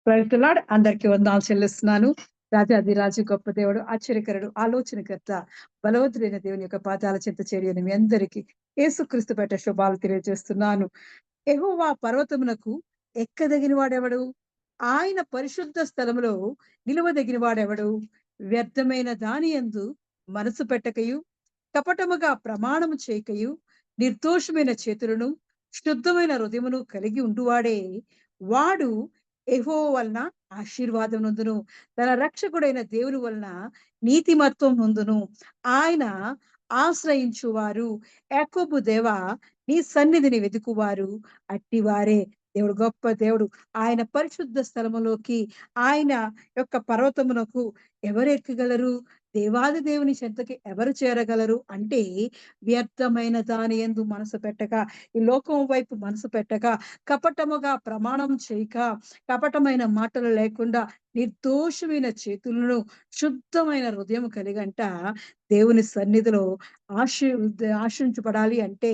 Praise the Lord. అందరికీ వందనాలు చెల్లిస్తున్నాను. రాజాధిరాజు, గొప్ప దేవుడు, ఆశ్చర్యకరుడు, ఆలోచనకర్త, బలవంతుడైన దేవుని యొక్క పాదాల చెంత చేరిన మీ అందరికీ యేసుక్రీస్తు పేట శుభాలు తెలియజేస్తున్నాను. యెహోవా పర్వతమునకు ఎక్కదగిన వాడెవడు? ఆయన పరిశుద్ధ స్థలములో నిలువదగిన వాడెవడు? వ్యర్థమైన దాని యందు మనసు పెట్టకయు, కపటముగా ప్రమాణము చేయకయు, నిర్దోషమైన చేతులను, శుద్ధమైన హృదయమును కలిగి ఉండువాడే, వాడు యెహోవా వలన ఆశీర్వాదం నొందును. తన రక్షకుడైన దేవుని వలన నీతిమత్వం నొందును. ఆయన ఆశ్రయించువారు, యాకోబు దేవా, నీ సన్నిధిని వెతుకువారు అట్టివారే. దేవుడు గొప్ప దేవుడు. ఆయన పరిశుద్ధ స్థలములోకి, ఆయన యొక్క పర్వతమునకు ఎవరు ఎక్కగలరు? దేవాది దేవుని చెంతకి ఎవరు చేరగలరు అంటే, వ్యర్థమైన దాని యందు మనసు పెట్టక, ఈ లోకం వైపు మనసు పెట్టక, కపటముగా ప్రమాణం చేయక, కపటమైన మాటలు లేకుండా, నిర్దోషమైన చేతులను, శుద్ధమైన హృదయం కలిగంట దేవుని సన్నిధిలో ఆశీ ఆశించబడాలి అంటే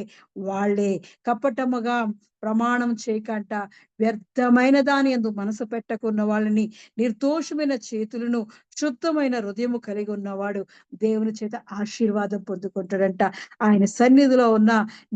వాళ్ళే. కపటముగా ప్రమాణం చేయకంట, వ్యర్థమైన దాని యందు మనసు పెట్టకున్న వాళ్ళని, నిర్దోషమైన చేతులను, శుద్ధమైన హృదయము కలిగి ఉన్నవాడు దేవుని చేత ఆశీర్వాదం పొందుకుంటాడంట. ఆయన సన్నిధిలో ఉన్న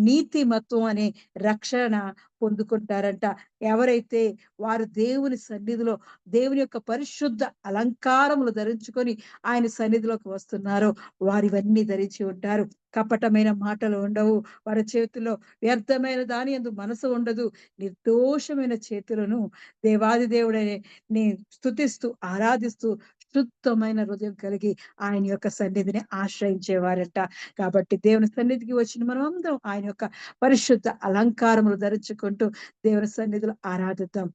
నీతిమత్వం అనే రక్షణ పొందుకుంటారంట. ఎవరైతే వారు దేవుని సన్నిధిలో, దేవుని యొక్క పరిశుద్ధ అలంకారములు ధరించుకొని ఆయన సన్నిధిలోకి వస్తున్నారో వారు ఇవన్నీ ధరించి ఉంటారు. కపటమైన మాటలు ఉండవు వారి చేతిలో. వ్యర్థమైన దాని యందు మనసు ఉండదు. నిర్దోషమైన చేతులను దేవాది దేవుడనే ని స్తుతిస్తూ, ఆరాధిస్తూ, శుద్ధమైన హృదయం కలిగి ఆయన యొక్క సన్నిధిని ఆశ్రయించేవారట. కాబట్టి దేవుని సన్నిధికి వచ్చిన మనమందరం ఆయన యొక్క పరిశుద్ధ అలంకారములు ధరించుకుంటూ దేవుని సన్నిధిలో ఆరాధిద్దాం.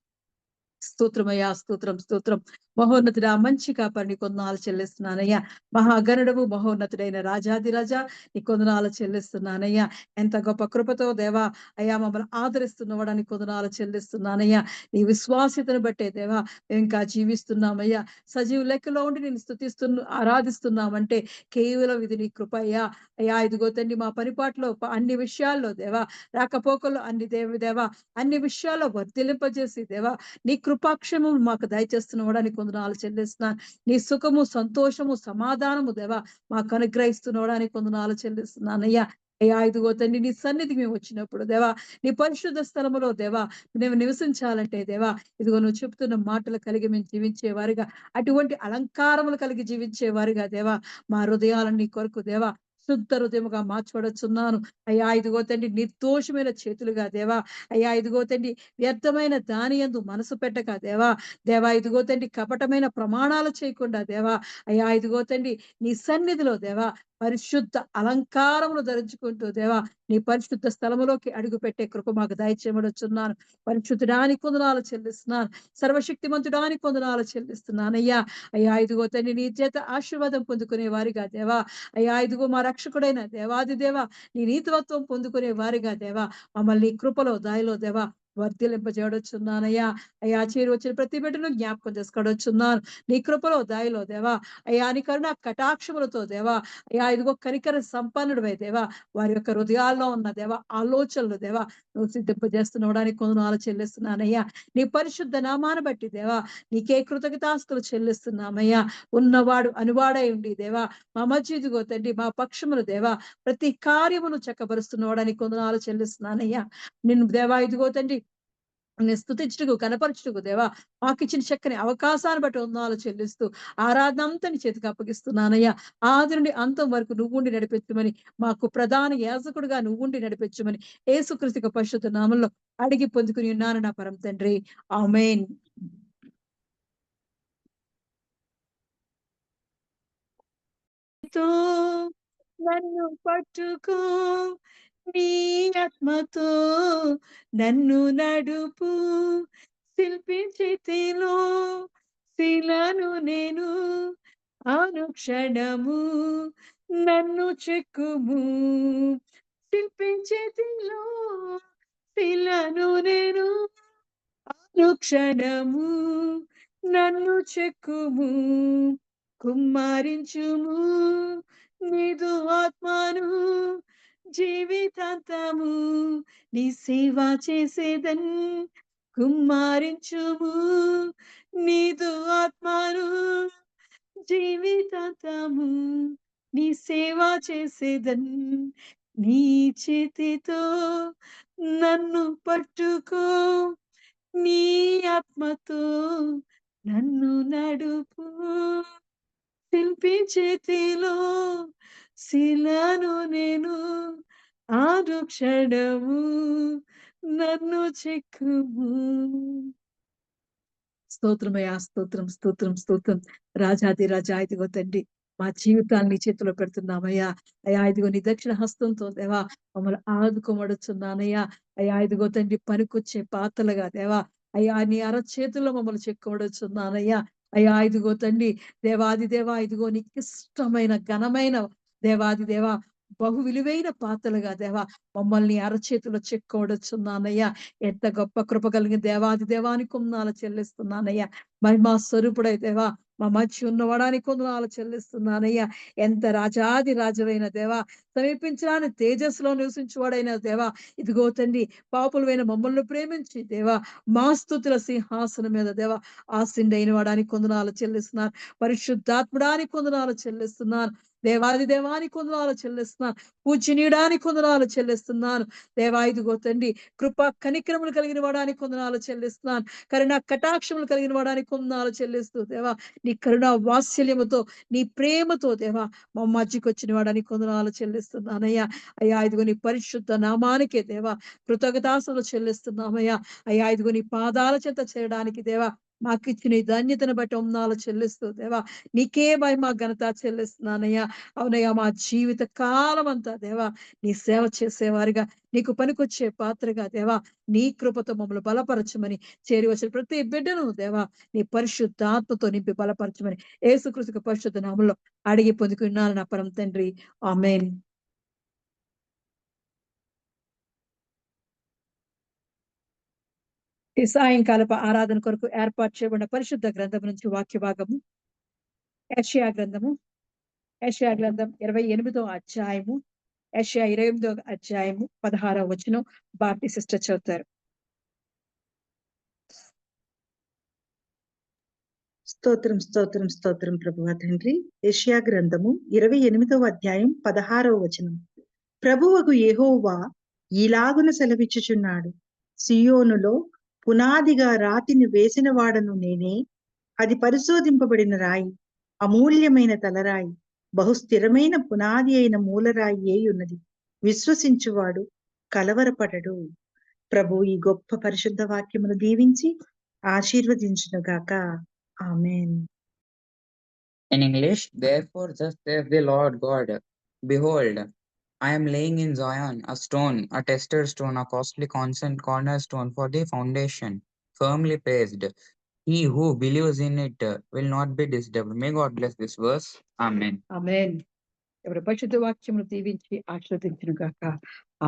స్తోత్రమయ్యా, స్తోత్రం, స్తోత్రం. మహోన్నతుడా, మంచి కాపరి నీ కొందనాలు చెల్లిస్తున్నానయ్యా. మహాగణుడవు, మహోన్నతుడైన రాజాదిరాజా, నీ కొందనాలు చెల్లిస్తున్నానయ్యా. ఎంత గొప్ప కృపతో దేవా అయ్యా మమ్మల్ని ఆదరిస్తున్నవాడా నీ కొందనాలు చెల్లిస్తున్నానయ్యా. నీ విశ్వాస్యతను బట్టే దేవా మేము ఇంకా జీవిస్తున్నామయ్యా. సజీవ లెక్కలో ఉండి నేను ఆరాధిస్తున్నామంటే కేవలం ఇది నీ కృప అయ్యా. అయ్యా ఇదిగో తండ్రి, మా పరిపాట్లో అన్ని విషయాల్లో దేవా, రాకపోకల్లో అన్ని దేవా అన్ని విషయాల్లో వర్ధిలింపజేసి దేవా నీ కృపాక్షేమం మాకు దయచేస్తున్నవాడా నీ కొందనాలు చెల్లిస్తున్నాను. నీ సుఖము, సంతోషము, సమాధానము దేవా మాకు అనుగ్రహిస్తున్నవాడా నీ కొందనాలు చెల్లిస్తున్నానయ్యా. అయ్యా ఇదిగో తండ్రి, నీ సన్నిధికి మేము వచ్చినప్పుడు దేవా, నీ పరిశుద్ధ స్థలములో దేవా మేము నివసించాలంటే దేవా ఇదిగో నువ్వు చెప్తున్న మాటలు కలిగి మేము జీవించేవారుగా, అటువంటి అలంకారములు కలిగి జీవించేవారుగా దేవా మా హృదయాలను నీ కొరకు దేవా శుద్ధ హృదయముగా మార్చబడుచున్నాను. అయ్యా ఇదిగో తండ్రి, నిర్దోషమైన చేతులుగా దేవా, అయ్యా ఇదిగో తండ్రి, వ్యర్థమైన దాని యందు మనసు పెట్టక దేవా, దేవా ఇదిగో తండ్రి, కపటమైన ప్రమాణాలు చేయకుండా దేవా, అయ్యా ఇదిగో తండ్రి, నీ సన్నిధిలో దేవా పరిశుద్ధ అలంకారములు ధరించుకుంటూ దేవా నీ పరిశుద్ధ స్థలములోకి అడుగు పెట్టే కృప మాకు దయచేయబడుచున్నాను. పరిశుద్ధుడానికి కొందనాలు చెల్లిస్తున్నాను. సర్వశక్తిమంతుడానికి కొందనాలు చెల్లిస్తున్నాను అయ్యా. అయ్యా ఇదిగో తండ్రి, నీ చేత ఆశీర్వాదం పొందుకునే వారిగా దేవా, అయ్యా ఇదిగో మా రక్షకుడైన దేవాది దేవా నీ నీతివత్వం పొందుకునే వారిగా దేవా మమ్మల్ని నీ కృపలో దాయిలో దేవా వర్ధిలింపజేయడొచ్చున్నానయ్యా. అయ్యా చేరి వచ్చిన ప్రతి బిడ్డను జ్ఞాపకం చేసుకోవడొచ్చున్నాను. నీ కృపలో దాయిలో దేవా, అయ్యా నీ కరుణ కటాక్షములతో దేవా, అయ్యా ఇదిగో కనికర సంపన్నుడివై దేవా వారి యొక్క హృదయాల్లో ఉన్న దేవా ఆలోచనలు దేవా నువ్వు సిద్ధింపజేస్తున్నవడానికి కొందనాలు చెల్లిస్తున్నానయ్యా. నీ పరిశుద్ధ నామాన్ని బట్టి దేవా నీకే కృతజ్ఞతాస్తులు చెల్లిస్తున్నామయ్యా. ఉన్నవాడు అనువాడై ఉండి దేవా మా మధ్య ఇదిగో తండ్రి మా పక్షములు దేవా ప్రతి కార్యమును చక్కబరుస్తున్నవాడానికి కొందనాలు చెల్లిస్తున్నానయ్యా. నిన్ను దేవా ఇదిగో తండ్రి నేను స్తుతించుటకు, కనపరచుటకు దేవా మాకిచ్చిన చక్కని అవకాశాన్ని బట్టి వందనాలు చెల్లిస్తూ ఆరాధన అంతా నీ చేతికి అప్పగిస్తున్నానయ్యా. ఆది నుండి అంతం వరకు నువ్వుండి నడిపించమని, మాకు ప్రధాన యాజకుడిగా నువ్వుండి నడిపించమని యేసుక్రీస్తు పరిశుద్ధ నామంలో అడిగి పొందుకుని ఉన్నాను నా పరమ తండ్రి. ఆమేన్. తో నన్ను పట్టుకో, నీ ఆత్మతో నన్ను నడుపు, శిల్పి చేతిలో శిలను నేను, అనుక్షణము నన్ను చెక్కుము. శిల్పి చేతిలో శిలను నేను, అనుక్షణము నన్ను చెక్కుము. కుమ్మరించుము నీదు ఆత్మను, జీవితాంతము నీ సేవ చేసేదన్, కుమ్మరించుము నీదు ఆత్మను జీవితాంతము నీ సేవ చేసేదన్ నీ చేతితో నన్ను పట్టుకో నీ ఆత్మతో నన్ను నడుపు శిల్పి చేతిలో శిలను నేను ఆరుక్షణము నన్ను చెక్కుము. స్తోత్రమయ్యా, స్తోత్రం స్తోత్రం స్తోత్రం. రాజాది రాజా, ఇదిగో తండ్రి మా జీవితాన్ని నీ చేతిలో పెడుతున్నామయ్యా. అయ్యా ఇదిగో నీ దక్షిణ హస్తంతో దేవా మమ్మల్ని ఆదుకోమడుచున్నానయ్యా. అయ్యా ఇదిగో తండ్రి పనికొచ్చే పాత్రలుగా దేవా అయ్యా నీ అరచేతుల్లో మమ్మల్ని చెక్కబడుచున్నానయ్యా. అయ్యా ఇదిగో తండ్రి దేవాది దేవా ఇదిగో నీకు ఇష్టమైన ఘనమైన దేవాది దేవా బహు విలువైన పాత్రలుగా దేవా మమ్మల్ని అరచేతిలో చెక్కబడుచున్నానయ్యా. ఎంత గొప్ప కృప కలిగిన దేవాది దేవానికి కొందనాలు చెల్లిస్తున్నానయ్యా. మహిమా స్వరూపుడై దేవా మా మధ్య ఉన్నవాడానికి కొందనాలు చెల్లిస్తున్నానయ్యా. ఎంత రాజాది రాజువైన దేవా సమీపించడాని తేజస్సులో నివసించువాడైన దేవా ఇదిగో తండ్రి పాపులమైన మమ్మల్ని ప్రేమించి దేవా మా స్తుతుల సింహాసనం మీద దేవా ఆసిండైన వాడానికి కొందనాలు చెల్లిస్తున్నారు. పరిశుద్ధాత్ముడానికి కొందనాలు చెల్లిస్తున్నాను. దేవాది దేవానికి కొందనాలు చెల్లిస్తున్నాను. పూజనీయడానికి కొందనాలు చెల్లిస్తున్నాను. దేవా ఇదిగో తండ్రి కృప కనికరములు కలిగిన వాడానికి కొందనాలు చెల్లిస్తున్నాను. కరుణ కటాక్షములు కలిగిన వాడానికి కొందనాలు చెల్లిస్తూ దేవా నీ కరుణ వాత్సల్యముతో నీ ప్రేమతో దేవా మా మధ్యకి వచ్చిన వాడానికి కొందనాలు చెల్లిస్తున్నానయ్యా. అయ్యా ఇదిగో నీ పరిశుద్ధ నామానికే దేవా కృతజ్ఞతాస్తుతులు చెల్లిస్తున్నామయ్యా. అయ్యా ఇదిగో నీ పాదాల చెంత చేయడానికి దేవా మాకిచ్చిన ఈ ధన్యతను బట్టి వందనాలు చెల్లిస్తూ దేవా నీకే మహిమ ఘనత చెల్లిస్తున్నానయ్యా. అవునయ్యా మా జీవిత కాలం అంతా దేవా నీ సేవ చేసేవారిగా నీకు పనికొచ్చే పాత్రగా దేవా నీ కృపతో మమ్మల్ని బలపరచమని చేరి వచ్చిన ప్రతి బిడ్డను దేవా నీ పరిశుద్ధాత్మతో నింపి బలపరచమని యేసుక్రీస్తు పరిశుద్ధ నామములో అడిగి పొందుకున్నాను నా పరమ తండ్రి. ఆమేన్. ఈ సాయంకాలపు ఆరాధన కొరకు ఏర్పాటు చేయబడిన పరిశుద్ధ గ్రంథం నుంచి వాక్య భాగము యెషయా గ్రంథం 28వ అధ్యాయము, యెషయా 28వ అధ్యాయము 16వ వచనం భారతి సిస్టర్ చదువుతారు. స్తోత్రం స్తోత్రం స్తోత్రం ప్రభువా తండ్రి. యెషయా గ్రంథము 28వ అధ్యాయం 16వ వచనం. ప్రభువగు యెహోవా ఈలాగున సెలవిచ్చుచున్నాడు, సియోనులో పునాదిగా రాతిని వేసిన వాడను నేనే, అది పరిశోధింపబడిన రాయి, అమూల్యమైన తలరాయి, బహుస్థిరమైన పునాది అయిన మూలరాయి ఏయున్నది, విశ్వసించువాడు కలవరపడడు. ప్రభు ఈ గొప్ప పరిశుద్ధ వాక్యమును దీవించి ఆశీర్వదించునుగాక. Amen. In English, therefore thus saith the Lord God, behold, I am laying in Zion a stone, a tested stone, a costly cornerstone for the foundation, firmly placed. He who believes in it will not be disturbed. May God bless this verse. Amen. ఆమేన్. ఎవరి పరిశుద్ధ వాక్యమును దీవించి ఆశీర్వదించును గాక.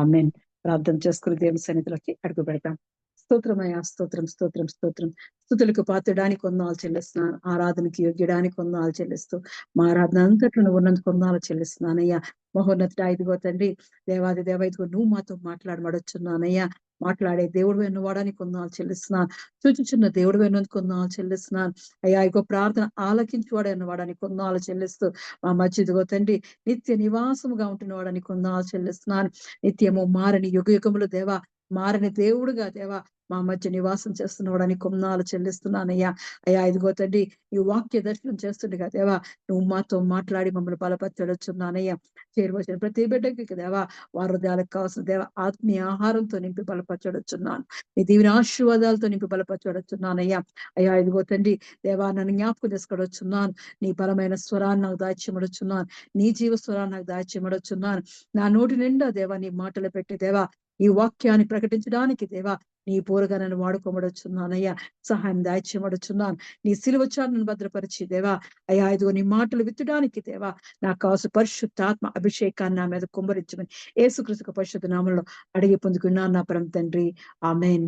ఆమేన్. ప్రార్థన చేసుకుని దేవుని సన్నిధిలోకి అడుగు పెడతాం. స్తోత్రమయ్యా, స్తోత్రం స్తోత్రం స్తోత్రం. స్తుతులకు పాత్రడానికి వందనాలు చెల్లిస్తున్నాను. ఆరాధనకి యోగ్యడానికి వందనాలు చెల్లిస్తూ మా ఆరాధన అంతట్లో నువ్వు ఉన్నందుకు వందనాలు చెల్లిస్తున్నానయ్యా. మహోన్నతుడా ఇదిగో తండ్రి దేవాది దేవ ఇదిగో నువ్వు మాతో మాట్లాడమడొచ్చున్నానయ్యా. మాట్లాడే దేవుడు ఎన్నవాడానికి వందనాలు చెల్లిస్తున్నాను. సూచించిన దేవుడు ఎన్నందుకు వందనాలు చెల్లిస్తున్నాను. అయ్యా ఇగో ప్రార్థన ఆలకించువాడు అన్నవాడానికి వందనాలు చెల్లిస్తూ మా మధ్య ఇదిగో తండ్రి నిత్య నివాసముగా ఉంటున్నవాడానికి వందనాలు చెల్లిస్తున్నాను. నిత్యము మారని యుగ యుగములు దేవా మారని దేవుడుగా దేవా మా మధ్య నివాసం చేస్తున్నవాడానికి కొందనాలు చెల్లిస్తున్నానయ్యా. అయ్యా ఇదిగో తండ్రి ఈ వాక్య దర్శనం చేస్తుండగా దేవా నువ్వు మాతో మాట్లాడి మమ్మల్ని బలపరచడుచున్నానయ్యా. చేరువచ్చిన ప్రతి బిడ్డకి దేవా వారి హృదయాలకు కావాల్సిన దేవా ఆత్మీయ ఆహారంతో నింపి బలపరచడుచున్నాను. నీ దీవెన ఆశీర్వాదాలతో నింపి బలపరచడుచున్నానయ్యా. అయ్యా ఇదిగో తండ్రి దేవా నన్ను జ్ఞాపకం చేసుకోవచ్చున్నాను. నీ బలమైన స్వరాన్ని నాకు దాచిమడుచున్నాను. నీ జీవ స్వరాన్ని నాకు దాచిమడుచున్నాను. నా నోటి నిండా దేవా నీ మాటలు పెట్టి దేవా ఈ వాక్యాన్ని ప్రకటించడానికి దేవా నీ పూరగా నన్ను వాడుకోమడుచున్నానయ్యా. సహాయం దాయిచ్యమడుచున్నాను. నీ సిలువచారులను భద్రపరిచి దేవా అయ్యా ఇదిగో నీ మాటలు విత్తడానికి దేవా నాకు కావాల్సిన పరిశుద్ధాత్మ అభిషేకాన్ని నా మీద కుమ్మరించమని యేసుక్రీస్తు పరిశుద్ధ నామములో అడిగి పొందుకున్నాను నా పరమ తండ్రి. ఆమేన్.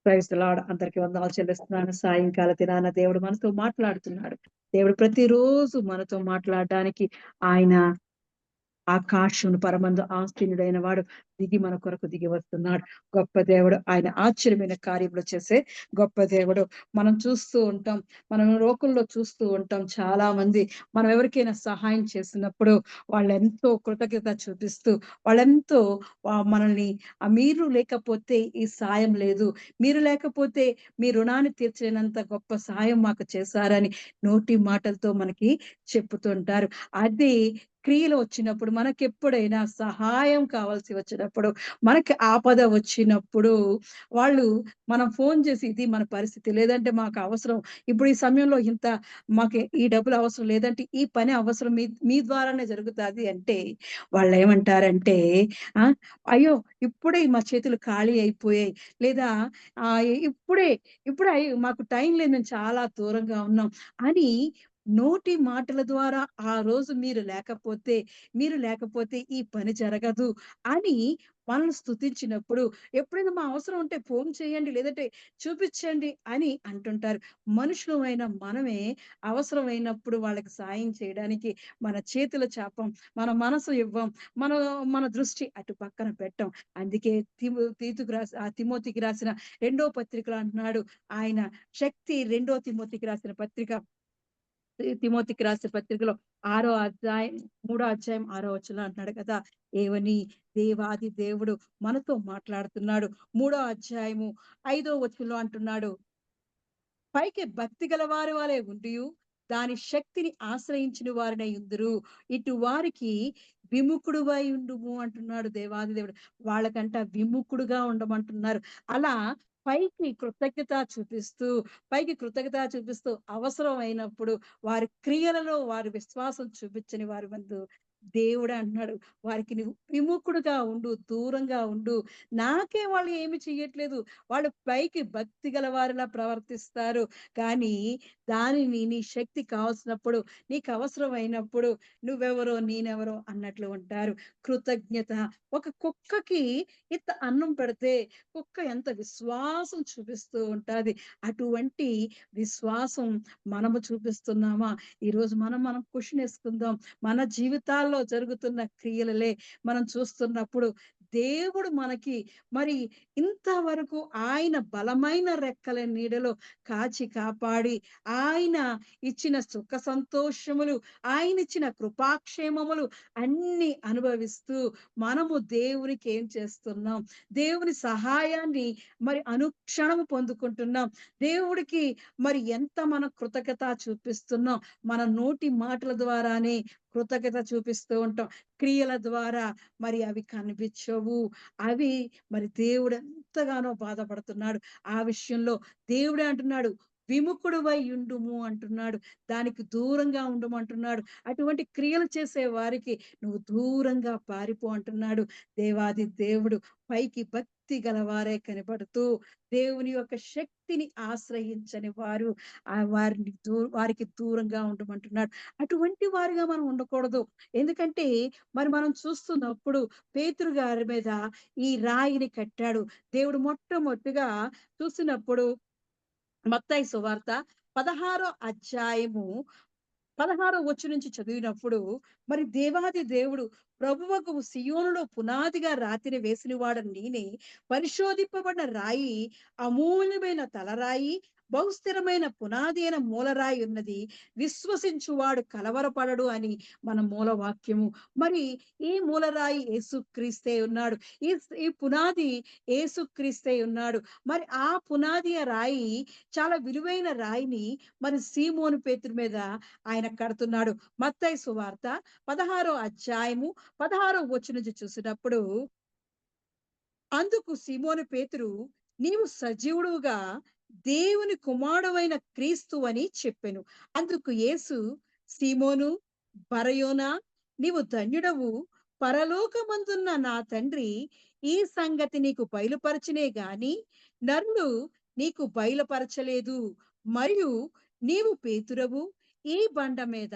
Praise the Lord. అందరికీ వందనాలు చెల్లిస్తున్నాను. సాయంకాల దినాన దేవుడు మనతో మాట్లాడుతున్నాడు. దేవుడు ప్రతిరోజు మనతో మాట్లాడడానికి ఆయన ఆకాశమును పరమందు ఆసీనుడైన వాడు దిగి మన కొరకు దిగి వస్తున్నాడు. గొప్ప దేవుడు, ఆయన ఆశ్చర్యమైన కార్యములు చేసే గొప్ప దేవుడు. మనం చూస్తూ ఉంటాం, మనం లోకంలో చూస్తూ ఉంటాం, చాలా మంది మనం ఎవరికైనా సహాయం చేసినప్పుడు వాళ్ళెంతో కృతజ్ఞత చూపిస్తూ, వాళ్ళెంతో మనల్ని మీరు లేకపోతే ఈ సాయం లేదు, మీరు లేకపోతే మీ రుణాన్ని తీర్చలేనంత గొప్ప సహాయం మాకు చేశారని నోటి మాటలతో మనకి చెప్పుతుంటారు. అది క్రియలు వచ్చినప్పుడు, మనకెప్పుడైనా సహాయం కావాల్సి వచ్చినప్పుడు, మనకి ఆపద వచ్చినప్పుడు, వాళ్ళు మనం ఫోను చేసి ఇది మన పరిస్థితి, లేదంటే మాకు అవసరం, ఇప్పుడు ఈ సమయంలో ఇంత మాకు ఈ డబ్బులు అవసరం, లేదంటే ఈ పని అవసరం, మీ మీ ద్వారానే జరుగుతాది అంటే, వాళ్ళేమంటారంటే ఆ! అయ్యో! ఇప్పుడే మా చేతులు ఖాళీ అయిపోయాయి. లేదా ఇప్పుడే, ఇప్పుడే మాకు టైం లేదు, మేము చాలా దూరంగా ఉన్నాం అని నోటి మాటల ద్వారా ఆ రోజు మీరు లేకపోతే ఈ పని జరగదు అని మనల్ని స్తుతించినప్పుడు, ఎప్పుడైనా మా అవసరం ఉంటే ఫోను చేయండి, లేదంటే చూపిచ్చండి అని అంటుంటారు. మనుషులమైన మనమే అవసరమైనప్పుడు వాళ్ళకి సాయం చేయడానికి మన చేతులు చాపం, మన మనసు ఇవ్వం, మన మన దృష్టి అటు పక్కన పెట్టం. అందుకే తిమోతికి రాసిన రెండో పత్రికలో అంటున్నాడు ఆయన, శక్తి రెండో తిమోతికి రాసిన పత్రిక, తిమోతికి రాసిన పత్రికలో 6 అధ్యాయం 3 అధ్యాయం 6 వచనంలో అంటున్నాడు కదా! ఏవని, దేవాది దేవుడు మనతో మాట్లాడుతున్నాడు. 3 అధ్యాయము 5 వచనంలో అంటున్నాడు, పైకి భక్తి గలవారి వలె ఉండియు, దాని శక్తిని ఆశ్రయించిన వారినై యుందురు. ఇటు వారికి విముఖుడువై ఉండుము అంటున్నాడు దేవాది దేవుడు. వాళ్ళకంట విముఖుడుగా ఉండమంటున్నారు. అలా పైకి కృతజ్ఞత చూపిస్తూ అవసరమైనప్పుడు వారి క్రియలలో వారి విశ్వాసం చూపించని వారి ముందు దేవుడే అంటున్నాడు, వారికి నువ్వు విముఖుడుగా ఉండు, దూరంగా ఉండు. నాకే వాళ్ళు ఏమి చెయ్యట్లేదు, వాళ్ళు పైకి భక్తి గల వారిలా ప్రవర్తిస్తారు, కానీ దానిని నీ శక్తి కావాల్సినప్పుడు, నీకు అవసరమైనప్పుడు నువ్వెవరో నేనెవరో అన్నట్లు ఉంటారు. కృతజ్ఞత. ఒక కుక్కకి ఇంత అన్నం పెడితే కుక్క ఎంత విశ్వాసం చూపిస్తూ ఉంటాది. అటువంటి విశ్వాసం మనము చూపిస్తున్నామా? ఈరోజు మనం క్వెషన్ ఏసుకుందాం. మన జీవితాల్లో జరుగుతున్న క్రియలలే మనం చూస్తున్నప్పుడు, దేవుడు మనకి మరి ఇంతవరకు ఆయన బలమైన రెక్కల నీడలో కాచి కాపాడి, ఆయన ఇచ్చిన సుఖ సంతోషములు, ఆయనిచ్చిన కృపాక్షేమములు అన్నీ అనుభవిస్తూ, మనము దేవునికి ఏం చేస్తున్నాం? దేవుని సహాయాన్ని మరి అనుక్షణము పొందుకుంటున్నాం. దేవుడికి మరి ఎంత మనం కృతజ్ఞత చూపిస్తున్నాం. మన నోటి మాటల ద్వారానే కృతజ్ఞత చూపిస్తూ ఉంటాం. క్రియల ద్వారా మరి అవి కనిపించవు. అవి మరి దేవుడు ఎంతగానో బాధపడుతున్నాడు. ఆ విషయంలో దేవుడే అంటున్నాడు, విముఖుడువై ఉండుము అంటున్నాడు. దానికి దూరంగా ఉండమంటున్నాడు. అటువంటి క్రియలు చేసే వారికి నువ్వు దూరంగా పారిపో అంటున్నాడు. దేవాది దేవుడు పైకి భక్తి గలవారే కనబడుతూ, దేవుని యొక్క శక్తిని ఆశ్రయించని వారు వారికి దూరంగా ఉండమంటున్నాడు. అటువంటి వారిగా మనం ఉండకూడదు. ఎందుకంటే మరి మనం చూస్తున్నప్పుడు పేతురు గారి మీద ఈ రాయిని కట్టాడు. దేవుడు మొట్టమొదటిగా చూసినప్పుడు మత్తయి సువార్త 16 అధ్యాయము 16 వచనం నుంచి చదివినప్పుడు, మరి దేవాది దేవుడు, ప్రభువకు సియోనులో పునాదిగా రాతిని వేసినవాడు నేనే, పరిశోధింపబడిన రాయి, అమూల్యమైన తలరాయి, బహుస్థిరమైన పునాది అయిన మూలరాయి ఉన్నది, విశ్వసించువాడు కలవరపడడు అని మన మూల వాక్యము. మరి ఈ మూలరాయి యేసుక్రీస్తే ఉన్నాడు. ఈ ఈ పునాది యేసుక్రీస్తే ఉన్నాడు. మరి ఆ పునాది ఆ రాయి, చాలా విలువైన రాయిని మరి సీమోను పేతురు మీద ఆయన కడుతున్నాడు. మత్తయి సువార్త 16 అధ్యాయము 16 వచనం నుంచి చూసినప్పుడు, అందుకు సీమోను పేతురు, నీవు సజీవుడుగా దేవుని కుమారుడవైన క్రీస్తు అని చెప్పెను. అందుకు యేసు, సీమోను బరయోనా, నీవు ధన్యుడవు, పరలోకమందున్న నా తండ్రి ఈ సంగతి నీకు బయలుపరచినే గాని నరులు నీకు బయలుపరచలేదు. మరియు నీవు పేతురవు, ఈ బండ మీద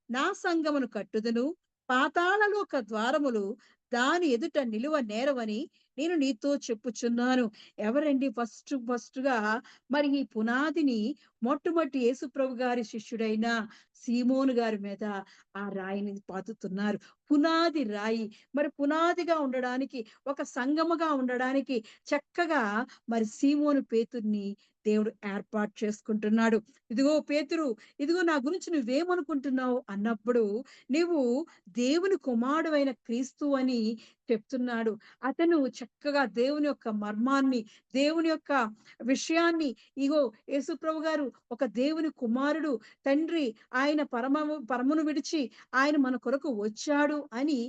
నా సంఘమును కట్టుదును, పాతాళలోక ద్వారములు దాని ఎదుట నిలువ నేరవని నేను నీతో చెప్పుచున్నాను. ఎవరండి ఫస్ట్‌గా మరి ఈ పునాదిని మొట్టమొదటి యేసుప్రభు గారి శిష్యుడైన సీమోను గారి మీద ఆ రాయిని పాతుతున్నారు. పునాది రాయి. మరి పునాదిగా ఉండడానికి, ఒక సంఘముగా ఉండడానికి చక్కగా మరి సీమోను పేతురుని దేవుడు ఏర్పాటు చేసుకుంటున్నాడు. ఇదిగో పేతురు, ఇదిగో నా గురించి నువ్వేమనుకుంటున్నావు అన్నప్పుడు, నీవు దేవుని కుమారుడైన క్రీస్తు అని చెప్తున్నాడు. అతను చక్కగా దేవుని యొక్క మర్మాన్ని, దేవుని యొక్క విషయాన్ని, ఇగో యేసుప్రభు గారు ఒక దేవుని కుమారుడు, తండ్రి ఆయన పరమును విడిచి ఆయన మన కొరకు వచ్చాడు అని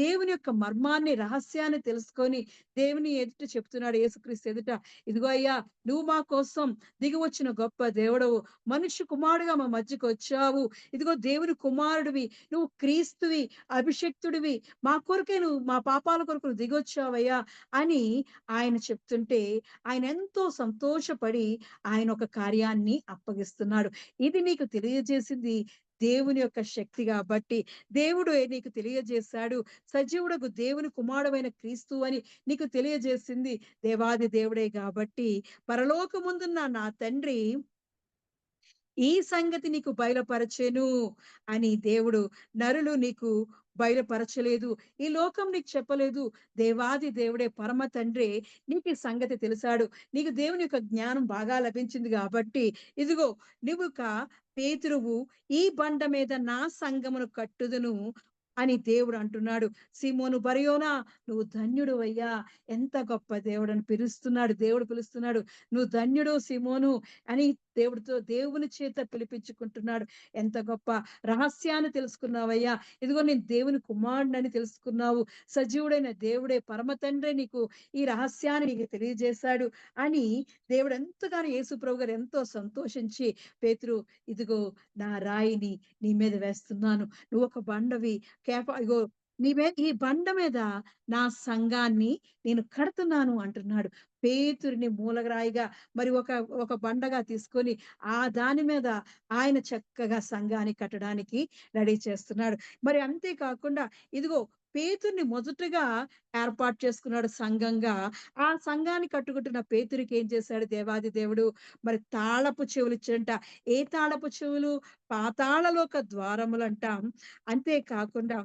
దేవుని యొక్క మర్మాన్ని, రహస్యాన్ని తెలుసుకొని దేవుని ఎదుట చెప్తున్నాడు, యేసుక్రీస్తు ఎదుట. ఇదిగో అయ్యా, నువ్వు మా కోసం దిగి వచ్చిన గొప్ప దేవుడవు. మనుష్య కుమారుడుగా మా మధ్యకు వచ్చావు. ఇదిగో దేవుని కుమారుడివి, నువ్వు క్రీస్తువి, అభిషిక్తుడివి. మా కొరకే నువ్వు, మా పాపాల కొరకు నువ్వు దిగొచ్చావయ్యా అని ఆయన చెప్తుంటే, ఆయన ఎంతో సంతోషపడి ఆయన ఒక కార్యాన్ని అప్పగిస్తున్నాడు. ఇది నీకు తెలియజేసింది దేవుని యొక్క శక్తి కాబట్టి, దేవుడు నీకు తెలియజేశాడు. సజీవుడగు దేవుని కుమారుడైన క్రీస్తు అని నీకు తెలియజేసింది దేవాది దేవుడే కాబట్టి, పరలోకమందున్న నా తండ్రి ఈ సంగతి నీకు బయలుపరచెను అని దేవుడు, నరులు నీకు బయలుపరచలేదు, ఈ లోకం నీకు చెప్పలేదు. దేవాది దేవుడే, పరమ తండ్రే నీకు ఈ సంగతి తెలిసాడు. నీకు దేవుని యొక్క జ్ఞానం బాగా లభించింది కాబట్టి, ఇదిగో నువ్వు పేతురువు, ఈ బండ మీద నా సంఘమును కట్టుదును అని దేవుడు అంటున్నాడు. సీమోను బరయోనా, నువ్వు ధన్యుడు అయ్యా. ఎంత గొప్ప దేవుడని పిలుస్తున్నాడు. దేవుడు పిలుస్తున్నాడు, నువ్వు ధన్యుడు సీమోను అని దేవుని చేత పిలిపించుకుంటున్నాడు. ఎంత గొప్ప రహస్యాన్ని తెలుసుకున్నావయ్యా. ఇదిగో నేను దేవుని కుమారుడని తెలుసుకున్నావు. సజీవుడైన దేవుడే, పరమ తండ్రే నీకు ఈ రహస్యాన్ని నీకు తెలియజేశాడు అని దేవుడు ఎంతగానో, యేసు ప్రభు గారు ఎంతో సంతోషించి, పేతురు, ఇదిగో నా రాయిని నీ మీద వేస్తున్నాను. నువ్వు ఒక బండవి. ఇగో ఈ బండ మీద నా సంఘాన్ని నేను కడుతున్నాను అంటున్నాడు. పేతురుని మూలరాయిగా, మరి ఒక బండగా తీసుకొని దాని మీద ఆయన చక్కగా సంఘాన్ని కట్టడానికి రెడీ చేస్తున్నాడు. మరి అంతే కాకుండా, ఇదిగో పేతురుని మొదటగా ఏర్పాటు చేసుకున్నాడు సంఘంగా. ఆ సంఘాన్ని కట్టుకుంటున్న పేతురికి ఏం చేశాడు దేవాది దేవుడు, మరి తాళపు చెవులు ఇచ్చాడంట. ఏ తాళపు చెవులు? పాతాళలోక ద్వారములంట. అంతే కాకుండా,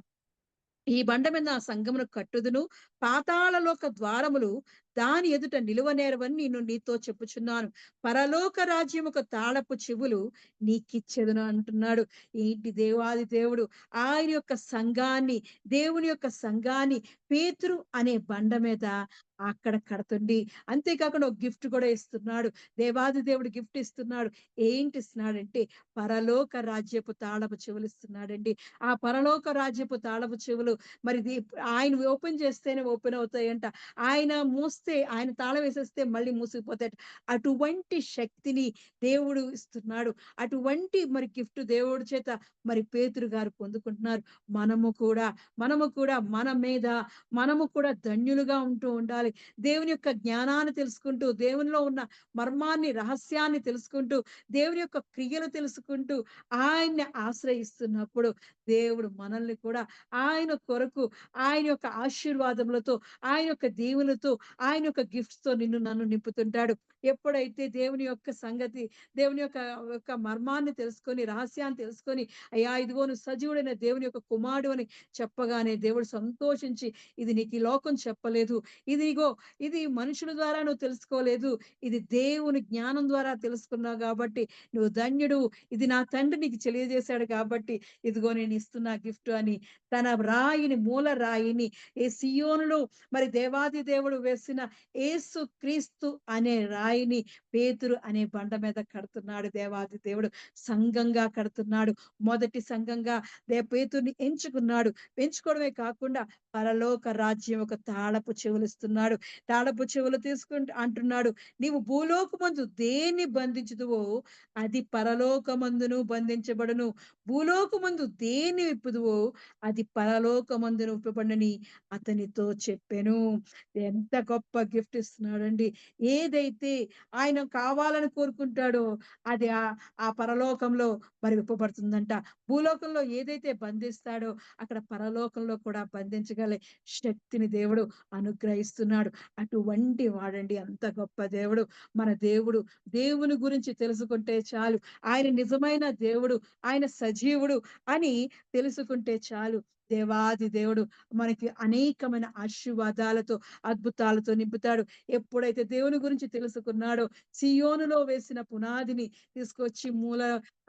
ఈ బండ మీద నా సంఘమును కట్టుదును, పాతాళలోక ద్వారములు దాని ఎదుట నిలువనేరవని నేను నీతో చెప్పుచున్నాను. పరలోక రాజ్యముకు తాళపు చెవులు నీకిచ్చెదను అంటున్నాడు. ఏంటి దేవాది దేవుడు ఆయన యొక్క సంఘాన్ని, దేవుని యొక్క సంఘాన్ని పేతురు అనే బండ మీద అక్కడ కడుతుండి, అంతేకాకుండా ఒక గిఫ్ట్ కూడా ఇస్తున్నాడు. దేవాది దేవుడు గిఫ్ట్ ఇస్తున్నాడు. ఏంటి ఇస్తున్నాడంటే, పరలోక రాజ్యపు తాళపు చెవులు ఇస్తున్నాడండి. ఆ పరలోక రాజ్యపు తాళపు చెవులు మరి ఆయన ఓపెన్ చేస్తేనే ఓపెన్ అవుతాయంట. ఆయన మూస్తే, ఆయన తాళం వేసేస్తే మళ్ళీ మూసుకుపోతాయట. అటువంటి శక్తిని దేవుడు ఇస్తున్నాడు. అటువంటి మరి గిఫ్ట్ దేవుడి చేత మరి పేతురు గారు పొందుకుంటున్నారు. మనము కూడా మనము కూడా ధన్యులుగా ఉంటూ ఉండాలి. దేవుని యొక్క జ్ఞానాన్ని తెలుసుకుంటూ, దేవునిలో ఉన్న మర్మాన్ని, రహస్యాన్ని తెలుసుకుంటూ, దేవుని యొక్క క్రియలు తెలుసుకుంటూ ఆయన్ని ఆశ్రయిస్తున్నప్పుడు దేవుడు మనల్ని కూడా ఆయన కొరకు, ఆయన యొక్క ఆశీర్వాదములతో, ఆయన యొక్క దీవులతో, ఆయన యొక్క గిఫ్ట్స్ తో నిన్ను నన్ను నింపుతుంటాడు. ఎప్పుడైతే దేవుని యొక్క సంగతి, దేవుని యొక్క యొక్క మర్మాన్ని తెలుసుకొని, రహస్యాన్ని తెలుసుకొని, అయ్యా ఇదిగో నువ్వు సజీవుడైన దేవుని యొక్క కుమారుడు అని చెప్పగానే దేవుడు సంతోషించి, ఇది నీకు ఈ లోకం చెప్పలేదు, ఇది మనుషుల ద్వారా నువ్వు తెలుసుకోలేదు, ఇది దేవుని జ్ఞానం ద్వారా తెలుసుకున్నావు కాబట్టి నువ్వు ధన్యుడు. ఇది నా తండ్రి నీకు తెలియజేశాడు కాబట్టి ఇదిగో నేను ఇస్తున్నా గిఫ్ట్ అని తన మూల రాయిని, ఏ సియోనులో మరి దేవాది దేవుడు వేసిన యేసు క్రీస్తు అనే రాయిని పేతురు అనే బండ మీద కడుతున్నాడు. దేవాది దేవుడు సంఘంగా కడుతున్నాడు. మొదటి సంఘంగా పేతుర్ని ఎంచుకోవడమే కాకుండా పరలోక రాజ్యం ఒక తాళపు చెవులు ఇస్తున్నాడు. తాళపు చెవులు తీసుకుంటూ అంటున్నాడు, నీవు భూలోకమందు దేన్ని బంధించుదువో అది పరలోకమందును బంధించబడును, భూలోకమందు దేన్ని విప్పుదువో అది పరలోకమందును విప్పబడునని అతనితో చెప్పెను. ఎంత గొప్ప గొప్ప గిఫ్ట్ ఇస్తున్నాడండి. ఏదైతే ఆయన కావాలని కోరుకుంటాడో అది ఆ పరలోకంలో మరి విప్పబడుతుందంట. భూలోకంలో ఏదైతే బంధిస్తాడో అక్కడ పరలోకంలో కూడా బంధించగల శక్తిని దేవుడు అనుగ్రహిస్తున్నాడు. అటువంటి వాడండి, అంత గొప్ప దేవుడు మన దేవుడు. దేవుని గురించి తెలుసుకుంటే చాలు. ఆయన నిజమైన దేవుడు, ఆయన సజీవుడు అని తెలుసుకుంటే చాలు. దేవాది దేవుడు మనకి అనేకమైన ఆశీర్వాదాలతో, అద్భుతాలతో నింపుతాడు. ఎప్పుడైతే దేవుని గురించి తెలుసుకున్నాడో, సియోనులో వేసిన పునాదిని తీసుకొచ్చి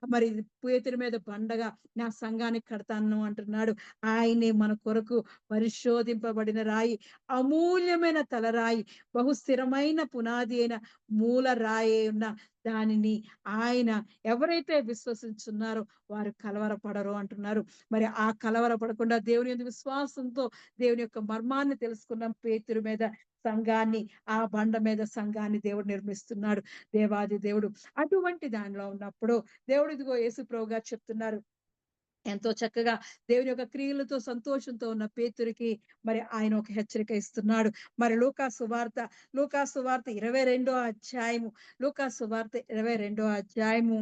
మరి పేతురు మీద బండగా నా సంఘానికి కడతాను అంటున్నాడు. ఆయనే మన కొరకు పరిశోధింపబడిన రాయి, అమూల్యమైన తలరాయి, బహుస్థిరమైన పునాది అయిన మూల రాయి ఉన్న దానిని ఆయన ఎవరైతే విశ్వసించున్నారో వారు కలవరపడరు అంటున్నారు. మరి ఆ కలవరపడకుండా దేవుని యందు విశ్వాసంతో దేవుని యొక్క మర్మాన్ని తెలుసుకున్న పేతురు మీద సంఘాన్ని, ఆ బండ మీద సంఘాన్ని దేవుడు నిర్మిస్తున్నాడు. దేవాది దేవుడు అటువంటి దానిలో ఉన్నప్పుడు దేవుడు ఇదిగో యేసుప్రభు గారు చెప్తున్నారు. ఎంతో చక్కగా దేవుని యొక్క క్రియలతో సంతోషంతో ఉన్న పేతురికి మరి ఆయన ఒక హెచ్చరిక ఇస్తున్నాడు. మరి లూకా సువార్త 22వ అధ్యాయము, లూకా సువార్త 22వ అధ్యాయము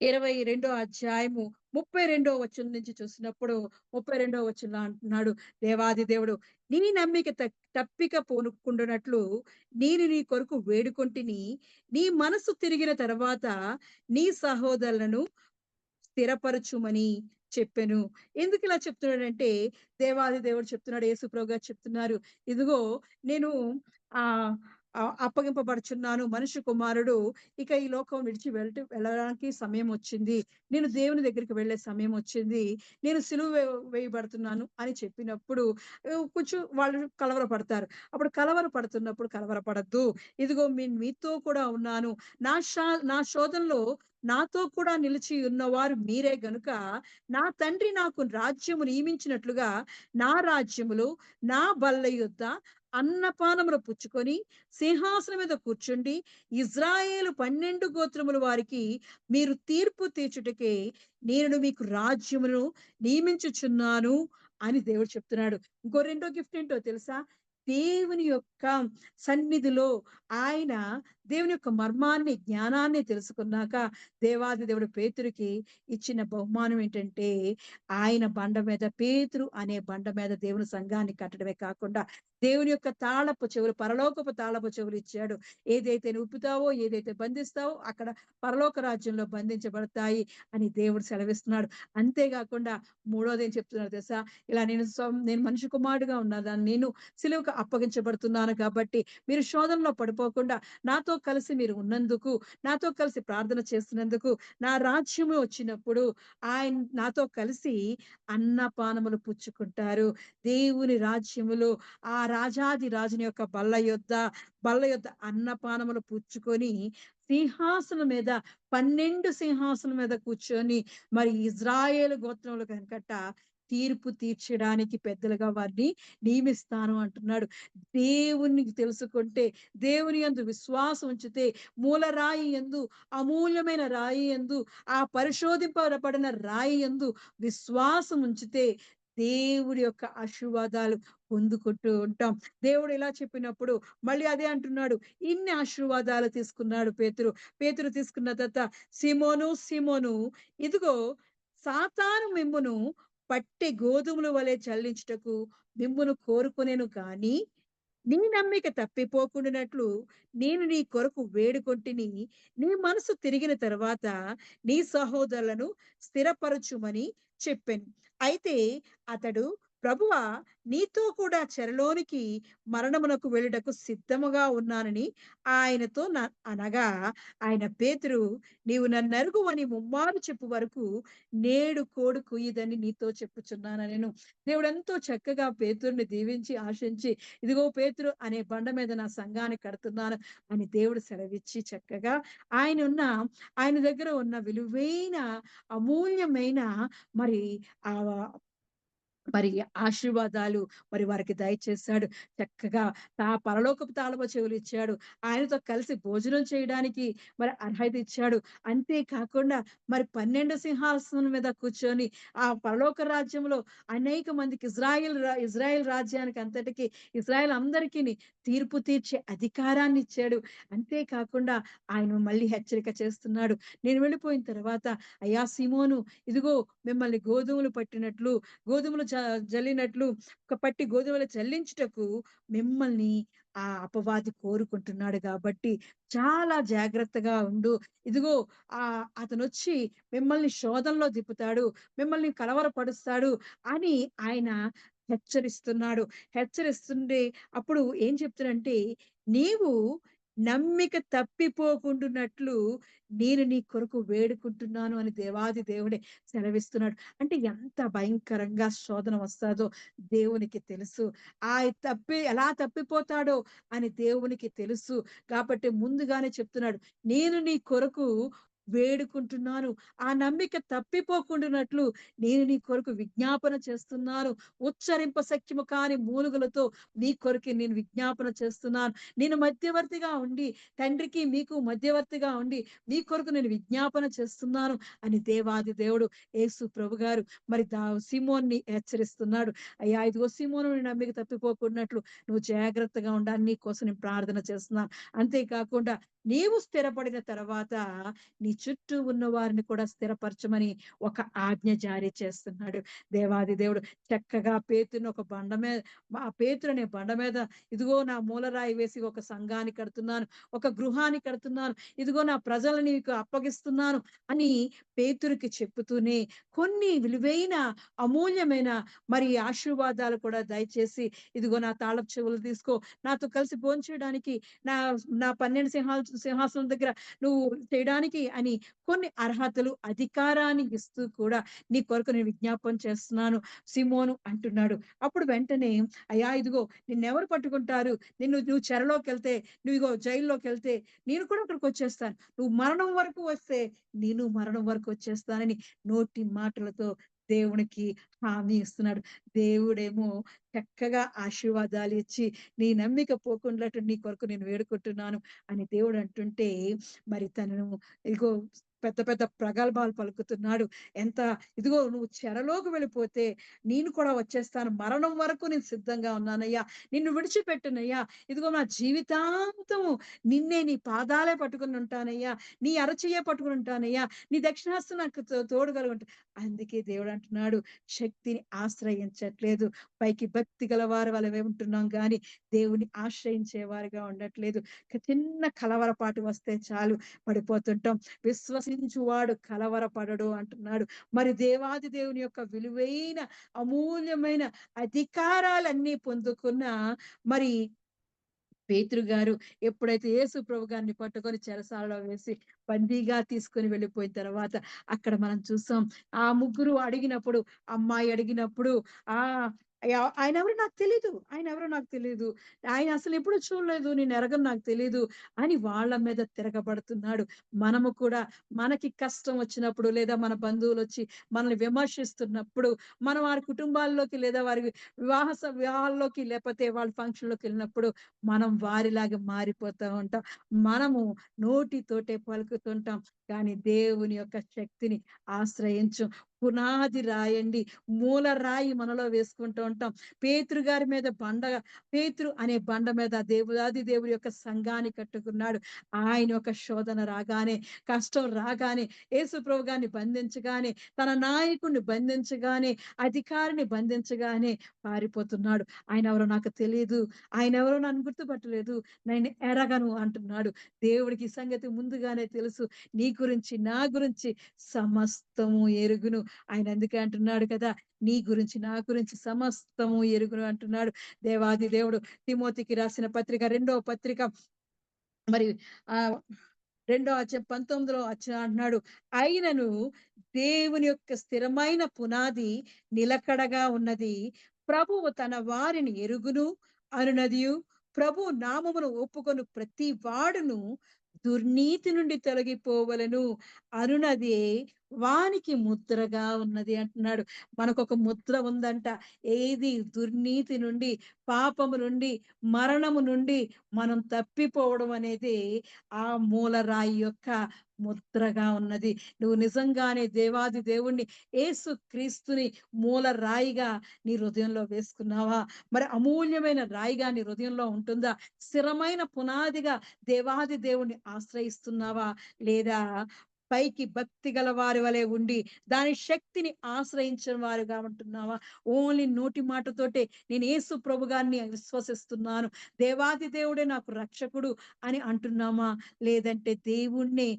22వ అధ్యాయము 32వ వచనం నుంచి చూసినప్పుడు 32వ వచనంలో అంటున్నాడు దేవాది దేవుడు, నీ నమ్మిక తప్పిక పోనుకుండునట్లు నేను నీ కొరకు వేడుకొంటిని. నీ మనసు తిరిగిన తర్వాత నీ సహోదరులను స్థిరపరచుమని చెప్పెను. ఎందుకు ఇలా చెప్తున్నాడంటే, దేవాది దేవుడు చెప్తున్నాడు, యేసుప్రభు గారు చెప్తున్నారు, ఇదిగో నేను ఆహ్, అప్పగింపబడుచున్నాను. మనుష్య కుమారుడు ఇక ఈ లోకం విడిచి వెళ్ళడానికి సమయం వచ్చింది. నేను దేవుని దగ్గరికి వెళ్ళే సమయం వచ్చింది. నేను సిలువ వేయబడుతున్నాను అని చెప్పినప్పుడు కొంచెం వాళ్ళు కలవరపడతారు. అప్పుడు కలవరపడుతున్నప్పుడు కలవరపడొద్దు. ఇదిగో మీతో కూడా ఉన్నాను. నా శోధనలో నాతో కూడా నిలిచి ఉన్నవారు మీరే గనుక, నా తండ్రి నాకు రాజ్యము నియమించినట్లుగా నా రాజ్యములో నా బల్ల యొద్ద అన్నపానములు పుచ్చుకొని సింహాసనం మీద కూర్చుండి ఇజ్రాయేలు 12 గోత్రముల వారికి మీరు తీర్పు తీర్చుటకే నేను మీకు రాజ్యమును నియమించుచున్నాను అని దేవుడు చెప్తున్నాడు. ఇంకో రెండో గిఫ్ట్ ఏంటో తెలుసా? దేవుని యొక్క సన్నిధిలో ఆయన దేవుని యొక్క మర్మాన్ని, జ్ఞానాన్ని తెలుసుకున్నాక దేవాది దేవుడు పేతురుకి ఇచ్చిన బహుమానం ఏంటంటే, ఆయన బండ మీద, పేతురు అనే బండ మీద దేవుని సంఘాన్ని కట్టడమే కాకుండా దేవుని యొక్క తాళపు చెవులు, పరలోకపు తాళపు చెవులు ఇచ్చాడు. ఏదైతే నువ్వుతావో, ఏదైతే బంధిస్తావో అక్కడ పరలోక రాజ్యంలో బంధించబడతాయి అని దేవుడు సెలవిస్తున్నాడు. అంతేకాకుండా మూడోది ఏం చెప్తున్నాడు తెలుసా? ఇలా నేను మనిషి కుమారుడుగా ఉన్నదాన్ని, నేను సిలువకు అప్పగించబడుతున్నాను కాబట్టి మీరు శోధనలో పడిపోకుండా నాతో కలిసి మీరు ఉన్నందుకు, నాతో కలిసి ప్రార్థన చేస్తున్నందుకు, నా రాజ్యము వచ్చినప్పుడు ఆయన నాతో కలిసి అన్నపానములు పుచ్చుకుంటారు. దేవుని రాజ్యములో ఆ రాజాది రాజుని యొక్క బల్ల యొద్ద అన్నపానములు పుచ్చుకొని సింహాసనం మీద 12 సింహాసనం మీద కూర్చొని మరి ఇజ్రాయేలు గోత్రములు కనుకట తీర్పు తీర్చడానికి పెద్దలుగా వారిని నియమిస్తాను అంటున్నాడు. దేవుణ్ణి తెలుసుకుంటే, దేవుని యందు విశ్వాసం ఉంచితే, మూలరాయి యందు, అమూల్యమైన రాయి యందు, ఆ పరిశోధింపబడిన రాయి యందు విశ్వాసం ఉంచితే దేవుడి యొక్క ఆశీర్వాదాలు పొందుకుంటూ ఉంటాం. దేవుడు ఇలా చెప్పినప్పుడు మళ్ళీ అదే అంటున్నాడు. ఇన్ని ఆశీర్వాదాలు తీసుకున్నాడు పేతురు. పేతురు తీసుకున్న తర్వాత, సీమోను సీమోను, ఇదిగో సాతాను మిమ్మును పట్టె గోధుమల వలె చల్లించుటకు మిమ్మును కోరుకొనెను గాని నీ నమ్మిక తప్పిపోకుండానట్లు నేను నీ కొరకు వేడుకొంటిని. నీ మనసు తిరిగిన తర్వాత నీ సహోదరులను స్థిరపరచుమని చెప్పెను. అయితే అతడు, ప్రభువా, నీతో కూడా చెరలోనికి మరణమునకు వెళ్ళుటకు సిద్ధముగా ఉన్నానని ఆయనతో అనగా, ఆయన పేతురు, నీవు నన్నెరుగువని ముమ్మారు చెప్పు వరకు నేడు కోడి కూయదని నీతో చెప్పుచున్నానెను. దేవుడు ఎంతో చక్కగా పేతురుని దీవించి ఆశించి, ఇదిగో పేతురు అనే బండ మీద నా సంఘాన్ని కడుతున్నాను అని దేవుడు సెలవిచ్చి చక్కగా ఆయన దగ్గర ఉన్న విలువైన, అమూల్యమైన మరి ఆ మరి ఆశీర్వాదాలు మరి వారికి దయచేశాడు. చక్కగా పరలోకపు తాళపు చెవులు ఇచ్చాడు. ఆయనతో కలిసి భోజనం చేయడానికి మరి అర్హత ఇచ్చాడు. అంతే కాకుండా మరి 12 సింహాసనం మీద కూర్చొని ఆ పరలోక రాజ్యంలో అనేక మందికి ఇజ్రాయెల్ రాజ్యానికి అంతటికి ఇజ్రాయెల్ అందరికిని తీర్పు తీర్చే అధికారాన్ని ఇచ్చాడు. అంతే కాకుండా ఆయన మళ్ళీ హెచ్చరిక చేస్తున్నాడు. నేను వెళ్ళిపోయిన తర్వాత, అయ్యా సీమోను, ఇదిగో మిమ్మల్ని గోధుమలు జల్లినట్లు ఒక పట్టి గోధుమలు జల్లించుటకు మిమ్మల్ని ఆ అపవాది కోరుకుంటున్నాడు కాబట్టి చాలా జాగ్రత్తగా ఉండు. ఇదిగో అతనొచ్చి మిమ్మల్ని శోధనలో దిప్పుతాడు, మిమ్మల్ని కలవరపరుస్తాడు అని ఆయన హెచ్చరిస్తున్నాడు. హెచ్చరిస్తుంటే అప్పుడు ఏం చెప్తాడంటే, నీవు నమ్మిక తప్పిపోకుండునట్లు నేను నీ కొరకు వేడుకుంటున్నాను అని దేవాది దేవుడే సెలవిస్తున్నాడు. అంటే ఎంత భయంకరంగా శోధన వస్తాదో దేవునికి తెలుసు. ఆ ఎలా తప్పిపోతాడో అని దేవునికి తెలుసు. కాబట్టి ముందుగానే చెప్తున్నాడు, నేను నీ కొరకు వేడుకుంటున్నాను. ఆ నమ్మిక తప్పిపోకుండునట్లు నేను నీ కొరకు విజ్ఞాపన చేస్తున్నాను. ఉచ్చరింప శక్యము కాని మూలుగులతో నీ కొరకే నేను విజ్ఞాపన చేస్తున్నాను. నేను మధ్యవర్తిగా ఉండి, తండ్రికి మీకు మధ్యవర్తిగా ఉండి నీ కొరకు నేను విజ్ఞాపన చేస్తున్నాను అని దేవాది దేవుడు యేసు ప్రభుగారు మరి సీమోన్ని హెచ్చరిస్తున్నాడు. అయ్యా ఇదిగో సీమోను, నీ నమ్మిక తప్పిపోకున్నట్లు నువ్వు జాగ్రత్తగా ఉండాలి. నీ కోసం నేను ప్రార్థన చేస్తున్నాను. అంతేకాకుండా నీవు స్థిరపడిన తర్వాత నీ చుట్టూ ఉన్న వారిని కూడా స్థిరపరచమని ఒక ఆజ్ఞ జారీ చేస్తున్నాడు. దేవాది దేవుడు చక్కగా పేతురుని ఒక బండ మీద, ఆ పేతురు అనే బండ మీద, ఇదిగో నా మూలరాయి వేసి ఒక సంఘాన్ని కడుతున్నాను, ఒక గృహాన్ని కడుతున్నాను, ఇదిగో నా ప్రజలను నీకు అప్పగిస్తున్నాను అని పేతురుకి చెప్పుతూనే కొన్ని విలువైన అమూల్యమైన మరి ఆశీర్వాదాలు కూడా దయచేసి, ఇదిగో నా తాళపు చెవులు తీసుకో, నాతో కలిసి భోంచేయడానికి నా నా 12 సింహాసనం దగ్గర నువ్వు చేయడానికి అని కొన్ని అర్హతలు, అధికారాన్ని ఇస్తూ కూడా నీ కొరకు నేను విజ్ఞాపన చేస్తున్నాను సిమోను అంటున్నాడు. అప్పుడు వెంటనే, అయ్యా ఇదిగో నిన్నెవరు పట్టుకుంటారు? నువ్వు చెరలోకెళ్తే, నువ్వు ఇగో జైల్లోకెళ్తే నేను కూడా అక్కడికి వచ్చేస్తాను. నువ్వు మరణం వరకు వస్తే నేను మరణం వరకు వచ్చేస్తానని నోటి మాటలతో దేవునికి హామీ ఇస్తున్నాడు. దేవుడేమో చక్కగా ఆశీర్వాదాలు ఇచ్చి నీ నమ్మిక పోకుండాటు నీ కొరకు నేను వేడుకుంటున్నాను అని దేవుడు అంటుంటే, మరి తనను ఇదిగో పెద్ద పెద్ద ప్రగల్భాలు పలుకుతున్నాడు. ఎంత ఇదిగో నువ్వు చెరలోకి వెళ్ళిపోతే నేను కూడా వచ్చేస్తాను. మరణం వరకు నేను సిద్ధంగా ఉన్నానయ్యా. నిన్ను విడిచిపెట్టనయ్యా. ఇదిగో నా జీవితాంతము నిన్నే, నీ పాదాలే పట్టుకొని ఉంటానయ్యా. నీ అరచెయ్యే పట్టుకొని ఉంటానయ్యా. నీ దక్షిణహస్తం నాకు తోడుగా ఉంటా. అందుకే దేవుడు అంటున్నాడు, శక్తిని ఆశ్రయించట్లేదు. పైకి భక్తి గల వారి వలె ఉంటున్నాం గాని దేవుని ఆశ్రయించేవారుగా ఉండట్లేదు. చిన్న కలవరపాటు వస్తే చాలు పడిపోతుంటాం. విశ్వసించువాడు కలవరపడడు అంటున్నాడు. మరి దేవాది దేవుని యొక్క విలువైన అమూల్యమైన అధికారాలన్నీ పొందుకున్న మరి పేతురు గారు ఎప్పుడైతే యేసు ప్రభు గారిని పట్టుకొని చెరసాలలో వేసి బందీగా తీసుకొని వెళ్ళిపోయిన తర్వాత అక్కడ మనం చూసాం. ఆ ముగ్గురు అడిగినప్పుడు, అమ్మాయి అడిగినప్పుడు, ఆ ఆయన ఎవరో నాకు తెలీదు, ఆయన అసలు ఎప్పుడు చూడలేదు, నేను ఎరగను, నాకు తెలీదు అని వాళ్ళ మీద తిరగబడుతున్నాడు. మనము కూడా మనకి కష్టం వచ్చినప్పుడు, లేదా మన బంధువులు వచ్చి మనల్ని విమర్శిస్తున్నప్పుడు, మనం వారి కుటుంబాల్లోకి లేదా వారి వివాహాల్లోకి లేకపోతే వాళ్ళ ఫంక్షన్‌లోకి వెళ్ళినప్పుడు మనం వారిలాగా మారిపోతా ఉంటాం. మనము నోటితోటే పలుకుతుంటాం. కానీ దేవుని యొక్క శక్తిని ఆశ్రయించం. పునాది రాయండి. మూల రాయి మనలో వేసుకుంటూ ఉంటాం. పేతురు గారి మీద పేతురు అనే బండ మీద దేవాది దేవుడి యొక్క సంఘాన్ని కట్టుకున్నాడు. ఆయన యొక్క శోధన రాగానే, కష్టం రాగానే, యేసు ప్రభు గారిని బంధించగానే, తన నాయకుడిని బంధించగానే, అధికారిని బంధించగానే పారిపోతున్నాడు. ఆయనెవరో నాకు తెలీదు, ఆయనెవరో నన్ను గుర్తుపట్టలేదు, నేను ఎరగను అంటున్నాడు. దేవుడికి ఈ సంగతి ముందుగానే తెలుసు. నీ గురించి, నా గురించి సమస్తము ఎరుగును. ఆయన అందుకే అంటున్నాడు కదా, నీ గురించి, నా గురించి సమస్తము ఎరుగును అంటున్నాడు. దేవాది దేవుడు తిమోతికి రాసిన పత్రిక, రెండవ పత్రిక మరి ఆ 19 అంటున్నాడు, అయినను దేవుని యొక్క స్థిరమైన పునాది నిలకడగా ఉన్నది. ప్రభువు తన వారిని ఎరుగును అనునదియు, ప్రభు నామమును ఒప్పుకొను ప్రతి వాడును దుర్నీతి నుండి తొలగిపోవలను అనునదే వానికి ముద్రగా ఉన్నది అంటున్నాడు. మనకొక ముద్ర ఉందంట. ఏది? దుర్నీతి నుండి, పాపము నుండి, మరణము నుండి మనం తప్పిపోవడం అనేది ఆ మూలరాయి యొక్క ముద్రగా ఉన్నది. నువ్వు నిజంగానే దేవాది దేవుణ్ణి యేసుక్రీస్తుని మూల రాయిగా నీ హృదయంలో వేసుకున్నావా? మరి అమూల్యమైన రాయిగా నీ హృదయంలో ఉంటుందా? స్థిరమైన పునాదిగా దేవాది దేవుణ్ణి ఆశ్రయిస్తున్నావా? లేదా పైకి భక్తి గల వారి వలె ఉండి దాని శక్తిని ఆశ్రయించిన వారుగా ఉంటున్నావా? ఓన్లీ నోటి మాటతోటే నేను యేసు ప్రభు గారిని విశ్వసిస్తున్నాను, దేవాది దేవుడే నాకు రక్షకుడు అని అంటున్నామా? లేదంటే దేవుణ్ణే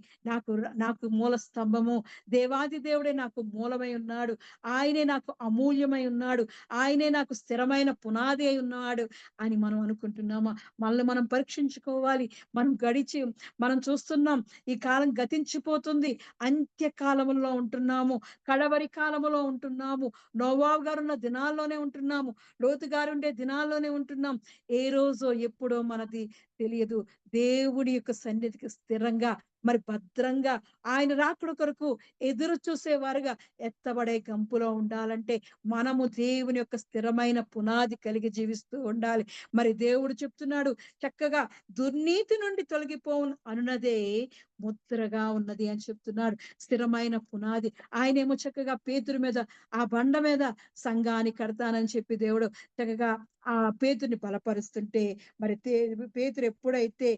నాకు మూల స్తంభము, దేవాది దేవుడే నాకు మూలమై ఉన్నాడు, ఆయనే నాకు అమూల్యమై ఉన్నాడు, ఆయనే నాకు స్థిరమైన పునాది అయి ఉన్నాడు అని మనం అనుకుంటున్నామా? మనల్ని మనం పరీక్షించుకోవాలి. మనం చూస్తున్నాం, ఈ కాలం గతించిపోతుంది. అంత్య కాలములో ఉంటున్నాము. కడవరి కాలములో ఉంటున్నాము. నోవాహు గారున్న దినాల్లోనే ఉంటున్నాము. లోతు గారుండే దినాల్లోనే ఉంటున్నాం. ఏ రోజో ఎప్పుడో మనది తెలియదు. దేవుడి యొక్క సన్నిధికి స్థిరంగా, మరి భద్రంగా, ఆయన రాకడ కొరకు ఎదురు చూసేవారుగా ఎత్తబడే గంపులో ఉండాలంటే మనము దేవుని యొక్క స్థిరమైన పునాది కలిగి జీవిస్తూ ఉండాలి. మరి దేవుడు చెప్తున్నాడు చక్కగా, దుర్నీతి నుండి తొలగిపోవును అనునదే ముద్రగా ఉన్నది అని చెప్తున్నాడు. స్థిరమైన పునాది. ఆయనేమో చక్కగా పేతురు మీద, ఆ బండ మీద సంఘాన్ని కడతానని చెప్పి దేవుడు చక్కగా ఆ పేతురుని బలపరుస్తుంటే, మరి పేతురు ఎప్పుడైతే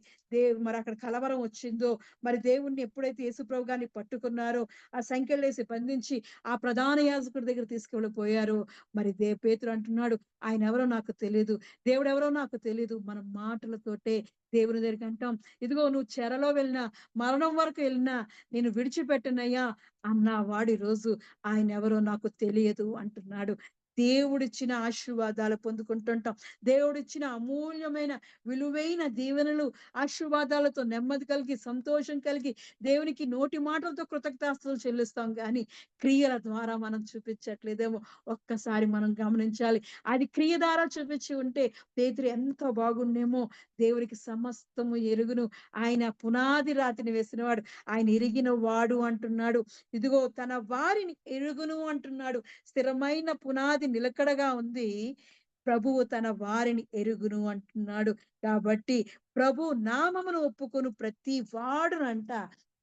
మరి అక్కడ కలవరం వచ్చిందో, మరి దేవుణ్ణి ఎప్పుడైతే యేసుప్రభు గారిని పట్టుకున్నారో, ఆ సంకెళ్ళేసి బంధించి ఆ ప్రధాన యాజకుడి దగ్గర తీసుకెళ్ళిపోయారు. మరి పేతురు అంటున్నాడు, ఆయన ఎవరో నాకు తెలీదు, దేవుడెవరో నాకు తెలీదు. మన మాటలతోటే దేవుని దగ్గరికి అంటాం, ఇదిగో నువ్వు చెరలో వెళ్ళినా, మరణం వరకు వెళ్ళినా నేను విడిచిపెట్టనయ్యా అన్న వాడి రోజు ఆయన ఎవరో నాకు తెలియదు అంటున్నాడు. దేవుడిచ్చిన ఆశీర్వాదాలు పొందుకుంటుంటాం. దేవుడిచ్చిన అమూల్యమైన విలువైన దీవెనలు, ఆశీర్వాదాలతో నెమ్మది కలిగి, సంతోషం కలిగి దేవునికి నోటి మాటలతో కృతజ్ఞతాస్తుతులు చెల్లిస్తాం గానీ క్రియల ద్వారా మనం చూపించట్లేదేమో ఒక్కసారి మనం గమనించాలి. అది క్రియ ద్వారా చూపించి ఉంటే పేతురు ఎంత బాగుండేమో. దేవునికి సమస్తము ఎరుగును, ఆయన పునాది రాతిని వేసినవాడు, ఆయన ఎరిగిన వాడు అంటున్నాడు. ఇదిగో తన వారిని ఎరుగును అంటున్నాడు. స్థిరమైన పునాది నిలకడగా ఉంది, ప్రభువు తన వారిని ఎరుగును అంటున్నాడు. కాబట్టి ప్రభు నామమును ఒప్పుకొను ప్రతి వాడునంట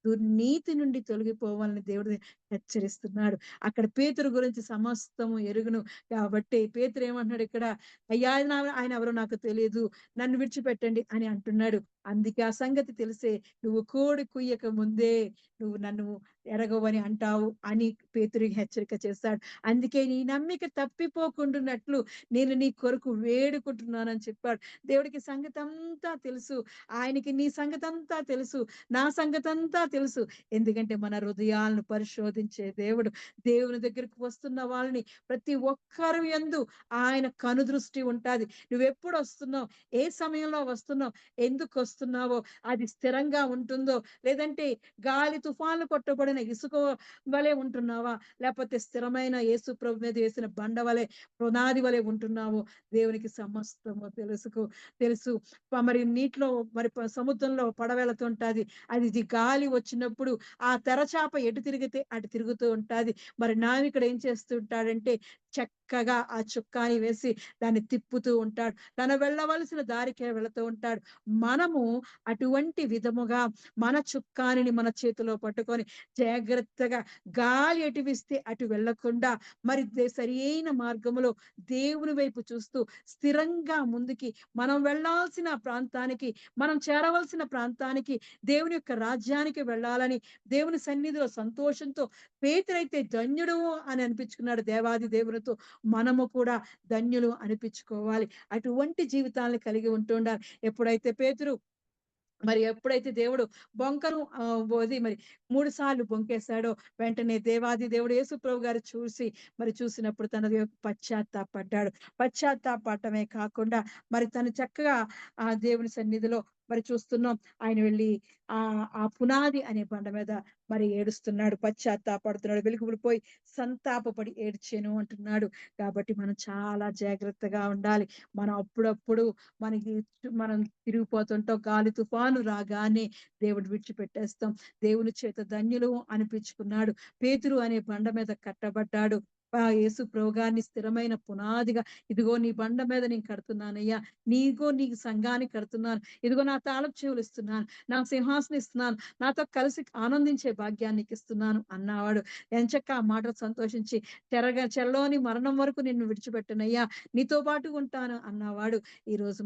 దుర్నీతి నుండి తొలగిపోవాలని దేవుడు హెచ్చరిస్తున్నాడు. అక్కడ పేతురు గురించి సమస్తము ఎరుగును. కాబట్టి పేతురు ఏమంటున్నాడు ఇక్కడ, అయ్యా ఆయన ఎవరో నాకు తెలియదు, నన్ను విడిచిపెట్టండి అని అంటున్నాడు. అందుకే ఆ సంగతి తెలిసే నువ్వు కోడి కుయ్యక ముందే నువ్వు నన్ను ఎరగవని అంటావు అని పేతురికి హెచ్చరిక చేస్తాడు. అందుకే నీ నమ్మిక తప్పిపోకుండానట్లు నేను నీ కొరకు వేడుకుంటున్నానని చెప్పాడు. దేవుడికి సంగతంతా తెలుసు. ఆయనకి నీ సంగతంతా తెలుసు. నా సంగతంతా తెలుసు. ఎందుకంటే మన హృదయాలను పరిశోధించే దేవుడు. దేవుని దగ్గరికి వస్తున్న వాళ్ళని ప్రతి ఒక్కరి యందు ఆయన కనుదృష్టి ఉంటాది. నువ్వెప్పుడు వస్తున్నావు? ఏ సమయంలో వస్తున్నావు? ఎందుకు వస్తున్నావో అది స్థిరంగా ఉంటుందో, లేదంటే గాలి తుఫాన్లు కొట్టబడిన ఇసుక వలె ఉంటున్నావా? లేకపోతే స్థిరమైన యేసు ప్రభు మీద వేసిన బండ వలె, పునాది వలె ఉంటున్నావో దేవునికి సమస్తము తెలుసు. మరి నీటిలో, మరి సముద్రంలో పడవ వెళుతుంటాది. అది గాలి వచ్చినప్పుడు ఆ తెరచాప ఎటు తిరిగితే అటు తిరుగుతూ ఉంటాది. మరి నావికుడు ఏం చేస్తుంటాడంటే చక్కగా ఆ చుక్కాని వేసి దాన్ని తిప్పుతూ ఉంటాడు. తను వెళ్ళవలసిన దారికే వెళుతూ ఉంటాడు. మనము అటువంటి విధముగా మన చుక్కానిని మన చేతిలో పట్టుకొని జాగ్రత్తగా గాలి ఎటు వీస్తే అటు వెళ్ళకుండా, మరి సరియైన మార్గములో దేవుని వైపు చూస్తూ స్థిరంగా ముందుకి, మనం వెళ్ళాల్సిన ప్రాంతానికి, మనం చేరవలసిన ప్రాంతానికి, దేవుని యొక్క రాజ్యానికి వెళ్ళాలని దేవుని సన్నిధిలో సంతోషంతో పేతురైతే ధన్యుడు అని అనిపించుకున్నాడు దేవాది దేవునితో. మనము కూడా ధన్యులు అనిపించుకోవాలి. అటువంటి జీవితాలను కలిగి ఉంటుండాలి. ఎప్పుడైతే దేవుడు బొంకను మరి 3 సార్లు బొంకేశాడో, వెంటనే దేవాది దేవుడు యేసుప్రభు గారు చూసినప్పుడు తన పశ్చాత్తాపడ్డాడు. పశ్చాత్తాపడటమే కాకుండా మరి తను చక్కగా ఆ దేవుని సన్నిధిలో మరి చూస్తున్నాం. ఆయన వెళ్ళి ఆ పునాది అనే బండ మీద మరి ఏడుస్తున్నాడు, పశ్చాత్తాపడుతున్నాడు. వెలుగులు పోయి సంతాపపడి ఏడ్చెను అంటున్నాడు. కాబట్టి మనం చాలా జాగ్రత్తగా ఉండాలి. మనం అప్పుడప్పుడు మనకి మనం తిరిగిపోతుంటాం. గాలి తుఫాను రాగానే దేవుడు విడిచిపెట్టేస్తాం. దేవుని చేత ధన్యులు అనిపించుకున్నాడు. పేతురు అనే బండ మీద కట్టబడ్డాడు. యేసు ప్రభువుగారిని స్థిరమైన పునాదిగా, ఇదిగో నీ బండ మీద నేను కడుతున్నానయ్యా, నీకు సంఘాన్ని కడుతున్నాను, ఇదిగో నా తాళపు చెవులు ఇస్తున్నాను, నా సింహాసనం ఇస్తున్నాను, నాతో కలిసి ఆనందించే భాగ్యాన్ని నీకు ఇస్తున్నాను అన్నవాడు. ఎంచక్కా ఆ మాటలు సంతోషించి చెరలోని మరణం వరకు నిన్ను విడిచిపెట్టనయ్యా, నీతో పాటు ఉంటాను అన్నవాడు. ఈ రోజు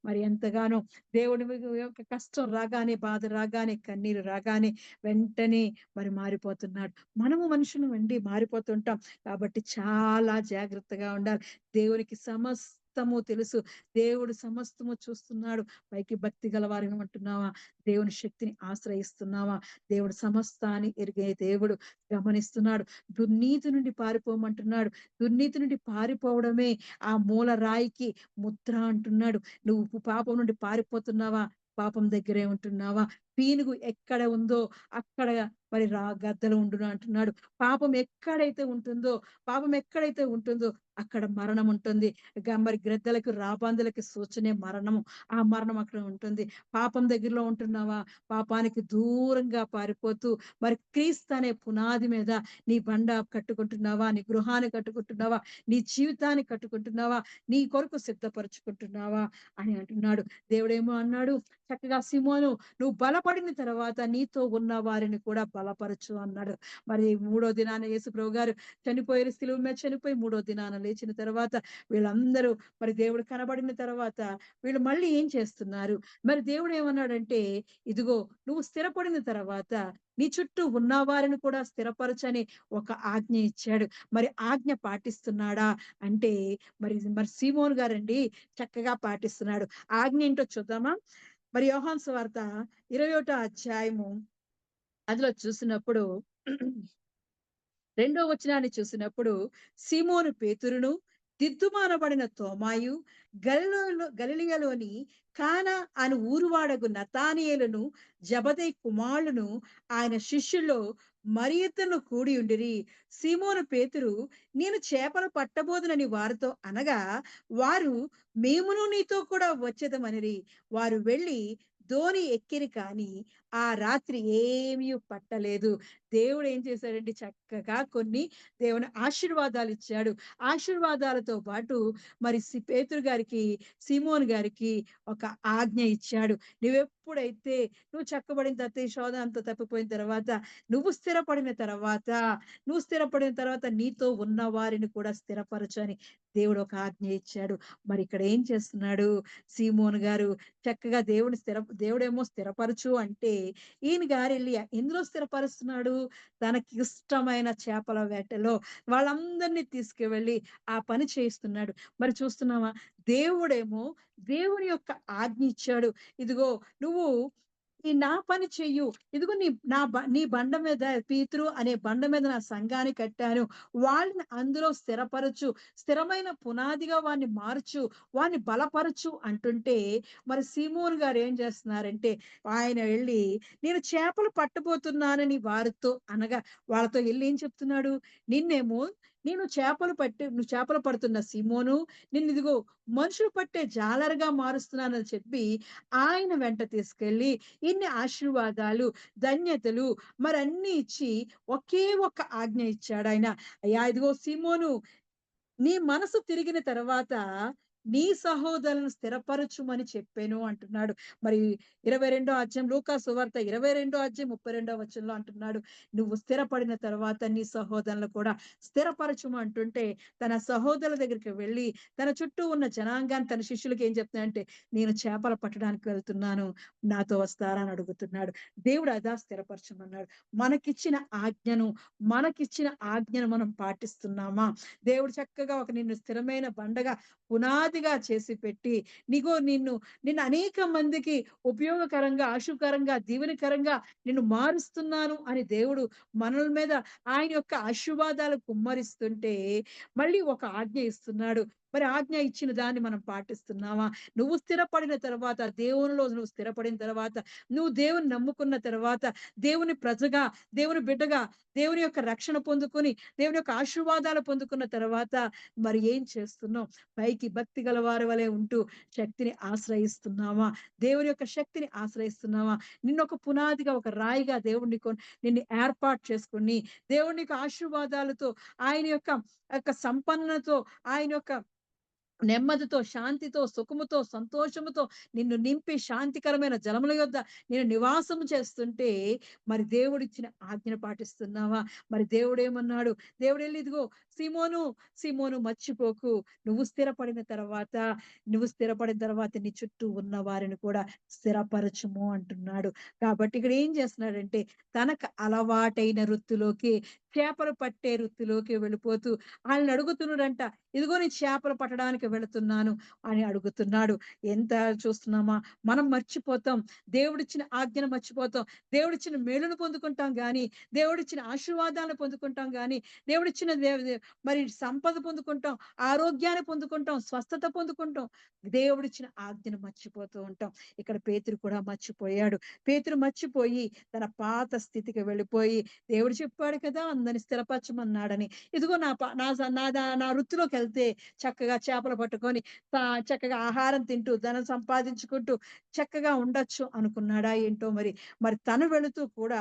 మరి ఎంతగానో దేవుడి యొక్క కష్టం రాగానే, బాధ రాగానే, కన్నీరు రాగానే వెంటనే మరి మారిపోతున్నాడు. మనము మనుషులం అండి, మారిపోతుంటాం. కాబట్టి చాలా జాగ్రత్తగా ఉండాలి. దేవునికి సమస్తము తెలుసు. దేవుడు సమస్తము చూస్తున్నాడు. పైకి భక్తి గల వారిని అంటున్నావా? దేవుని శక్తిని ఆశ్రయిస్తున్నావా? దేవుడు సమస్తాన్ని ఎరిగే దేవుడు గమనిస్తున్నాడు. దుర్నీతి నుండి పారిపోమంటున్నాడు. దుర్నీతి నుండి పారిపోవడమే ఆ మూల రాయికి ముద్ర అంటున్నాడు. నువ్వు పాపం నుండి పారిపోతున్నావా? పాపం దగ్గరే ఉంటున్నావా? పీనుగు ఎక్కడ ఉందో అక్కడ మరి గద్దలు ఉండును అంటున్నాడు. పాపం ఎక్కడైతే ఉంటుందో అక్కడ మరణం ఉంటుంది. మరి గ్రద్దలకు, రాబందులకి సూచనే మరణము. ఆ మరణం అక్కడ ఉంటుంది. పాపం దగ్గరలో ఉంటున్నావా? పాపానికి దూరంగా పారిపోతూ మరి క్రీస్తు అనే పునాది మీద నీ బండ కట్టుకుంటున్నావా? నీ గృహాన్ని కట్టుకుంటున్నావా? నీ జీవితాన్ని కట్టుకుంటున్నావా? నీ కొరకు సిద్ధపరచుకుంటున్నావా అని అంటున్నాడు. దేవుడేమో అన్నాడు చక్కగా, సిమోను, నువ్వు బలపడిన తర్వాత నీతో ఉన్న వారిని కూడా బలపరచు అన్నాడు. మరి మూడో దినాన యేసు ప్రభు గారు చనిపోయారు, శిలువ మీద చనిపోయి మూడో దినాన లేచిన తర్వాత వీళ్ళందరూ మరి దేవుడు కనబడిన తర్వాత వీళ్ళు మళ్ళీ ఏం చేస్తున్నారు? మరి దేవుడు ఏమన్నాడంటే, ఇదిగో నువ్వు స్థిరపడిన తర్వాత నీ చుట్టూ ఉన్న వారిని కూడా స్థిరపరచని ఒక ఆజ్ఞ ఇచ్చాడు. మరి ఆజ్ఞ పాటిస్తున్నాడా అంటే, మరి సీమోను గారండి చక్కగా పాటిస్తున్నాడు. ఆజ్ఞ ఏంటో చూద్దామా? మరి యోహాను సువార్త 21 అధ్యాయము అందులో చూసినప్పుడు రెండో వచనాన్ని చూసినప్పుడు, సీమోను పేతురును, దిద్దుమానబడిన తోమాయు, గలిలయలోని కానా అను ఊరువాడగు నతానియేలును, జబదయి కుమారులను ఆయన శిష్యుల్లో మరి ఇద్దరు కూడి ఉండిరి. సీమోను పేతురు, నేను చేపలు పట్టబోదునని వారితో అనగా, వారు మేమును నీతో కూడా వచ్చేదమనిరి. వారు వెళ్ళి దోణి ఎక్కిరి కాని ఆ రాత్రి ఏమీ పట్టలేదు. దేవుడు ఏం చేశాడంటే చక్కగా కొన్ని దేవుని ఆశీర్వాదాలు ఇచ్చాడు. ఆశీర్వాదాలతో పాటు మరి పేతురు గారికి, సీమోను గారికి ఒక ఆజ్ఞ ఇచ్చాడు. నువ్వెప్పుడైతే నువ్వు చక్కబడిన తర్వాత, ఈ శోధన అంతా తప్పిపోయిన తర్వాత, నువ్వు స్థిరపడిన తర్వాత నీతో ఉన్న వారిని కూడా స్థిరపరచని దేవుడు ఒక ఆజ్ఞ ఇచ్చాడు. మరి ఇక్కడ ఏం చేస్తున్నాడు సీమోను గారు? చక్కగా దేవుడేమో స్థిరపరచు అంటే, ఈయన గారు వెళ్ళి ఎందులో స్థిరపరుస్తున్నాడు? తనకి ఇష్టమైన చేపల వేటలో వాళ్ళందరినీ తీసుకువెళ్ళి ఆ పని చేయిస్తున్నాడు. మరి చూస్తున్నావా? దేవుడేమో దేవుని యొక్క ఆజ్ఞ ఇచ్చాడు. ఇదిగో నువ్వు నా పని చెయ్యు. ఇదిగో నీ బండ మీద, పీతురు అనే బండ మీద నా సంఘాన్ని కట్టాను. వాళ్ళని అందులో స్థిరపరచు. స్థిరమైన పునాదిగా వాడిని మార్చు. వాడిని బలపరచు అంటుంటే, మరి సీమోను గారు ఏం చేస్తున్నారంటే, ఆయన వెళ్ళి నేను చేపలు పట్టబోతున్నానని వారితో అనగా, వాళ్ళతో వెళ్ళి ఏం చెప్తున్నాడు? నిన్నేమో నువ్వు చేపలు పడుతున్న సీమోను, ఇదిగో మనుషులు పట్టే జాలరుగా మారుస్తున్నానని చెప్పి ఆయన వెంట తీసుకెళ్ళి ఇన్ని ఆశీర్వాదాలు, ధన్యతలు మరన్నీ ఇచ్చి ఒకే ఒక్క ఆజ్ఞ ఇచ్చాడు ఆయన. అయ్యా ఇదిగో సీమోను, నీ మనసు తిరిగిన తర్వాత నీ సహోదరులను స్థిరపరచుమని చెప్పాను అంటున్నాడు. మరి 22 అధ్యాయం, లూకా సువార్త 22 అధ్యాయం 32 వచనంలో అంటున్నాడు, నువ్వు స్థిరపడిన తర్వాత నీ సహోదరులను కూడా స్థిరపరచుము అంటుంటే, తన సహోదరుల దగ్గరికి వెళ్ళి తన చుట్టూ ఉన్న జనాంగాన్ని, తన శిష్యులకి ఏం చెప్తున్నాడంటే, నేను చేపలు పట్టడానికి వెళ్తున్నాను, నాతో వస్తారా అని అడుగుతున్నాడు. దేవుడు అదా స్థిరపరచమన్నాడు. మనకిచ్చిన ఆజ్ఞను మనం పాటిస్తున్నామా? దేవుడు చక్కగా నిన్ను స్థిరమైన బండగా, పునాదిగా చేసి పెట్టి, నిన్ను అనేక మందికి ఉపయోగకరంగా, ఆశుకరంగా, దీవెనకరంగా నిన్ను మారుస్తున్నాను అని దేవుడు మనల మీద ఆయన యొక్క ఆశీర్వాదాలు కుమ్మరిస్తుంటే, మళ్ళీ ఒక ఆజ్ఞ ఇస్తున్నాడు. మరి ఆజ్ఞ ఇచ్చిన దాన్ని మనం పాటిస్తున్నామా? నువ్వు స్థిరపడిన తర్వాత, దేవునిలో నువ్వు స్థిరపడిన తర్వాత, నువ్వు దేవుని నమ్ముకున్న తర్వాత, దేవుని ప్రజగా, దేవుని బిడ్డగా, దేవుని యొక్క రక్షణ పొందుకొని, దేవుని యొక్క ఆశీర్వాదాలు పొందుకున్న తర్వాత మరి ఏం చేస్తున్నాం? పైకి భక్తి గల వారి వలె ఉంటూ శక్తిని ఆశ్రయిస్తున్నామా? దేవుని యొక్క శక్తిని ఆశ్రయిస్తున్నామా? నిన్నొక పునాదిగా, ఒక రాయిగా దేవుడు నిన్ను ఏర్పాటు చేసుకొని, దేవుని యొక్క ఆశీర్వాదాలతో, ఆయన యొక్క సంపన్నతో, ఆయన యొక్క నెమ్మదితో, శాంతితో, సుఖముతో, సంతోషముతో నిన్ను నింపి శాంతికరమైన జలముల యొద్ద నేను నివాసము చేస్తుంటే, మరి దేవుడిచ్చిన ఆజ్ఞను పాటిస్తున్నావా? మరి దేవుడేమన్నాడు? దేవుడెళ్ళి ఇదిగో సీమోను, సీమోను మర్చిపోకు. నువ్వు స్థిరపడిన తర్వాత, నువ్వు స్థిరపడిన తర్వాత నీ చుట్టూ ఉన్న వారిని కూడా స్థిరపరచుము అంటున్నాడు. కాబట్టి ఇక్కడ ఏం చేస్తున్నాడంటే, తనకు అలవాటైన వృత్తిలోకి, చేపలు పట్టే వృత్తిలోకి వెళ్ళిపోతూ ఆయనను అడుగుతున్నాడంట. ఇదిగో నేను చేపలు పట్టడానికి వెళుతున్నాను అని అడుగుతున్నాడు. ఎంత చూస్తున్నామా? మనం మర్చిపోతాం. దేవుడిచ్చిన ఆజ్ఞను మర్చిపోతాం. దేవుడిచ్చిన మేలును పొందుకుంటాం గానీ, దేవుడిచ్చిన ఆశీర్వాదాలను పొందుకుంటాం గానీ, దేవుడిచ్చిన మరి సంపద పొందుకుంటాం, ఆరోగ్యాన్ని పొందుకుంటాం, స్వస్థత పొందుకుంటాం. దేవుడిచ్చిన ఆజ్ఞను మర్చిపోతూ ఉంటాం. ఇక్కడ పేతురు కూడా మర్చిపోయాడు. పేతురు మర్చిపోయి తన పాత స్థితికి వెళ్ళిపోయి, దేవుడు చెప్పాడు కదా! అందరిని స్థిరపరచమన్నాడని. ఇదిగో నా ప నా స నా దా నా వృత్తిలోకెళ్తే చక్కగా చేపలు పట్టుకొని చక్కగా ఆహారం తింటూ, ధనం సంపాదించుకుంటూ చక్కగా ఉండొచ్చు అనుకున్నాడా ఏంటో మరి. మరి తను వెళుతూ కూడా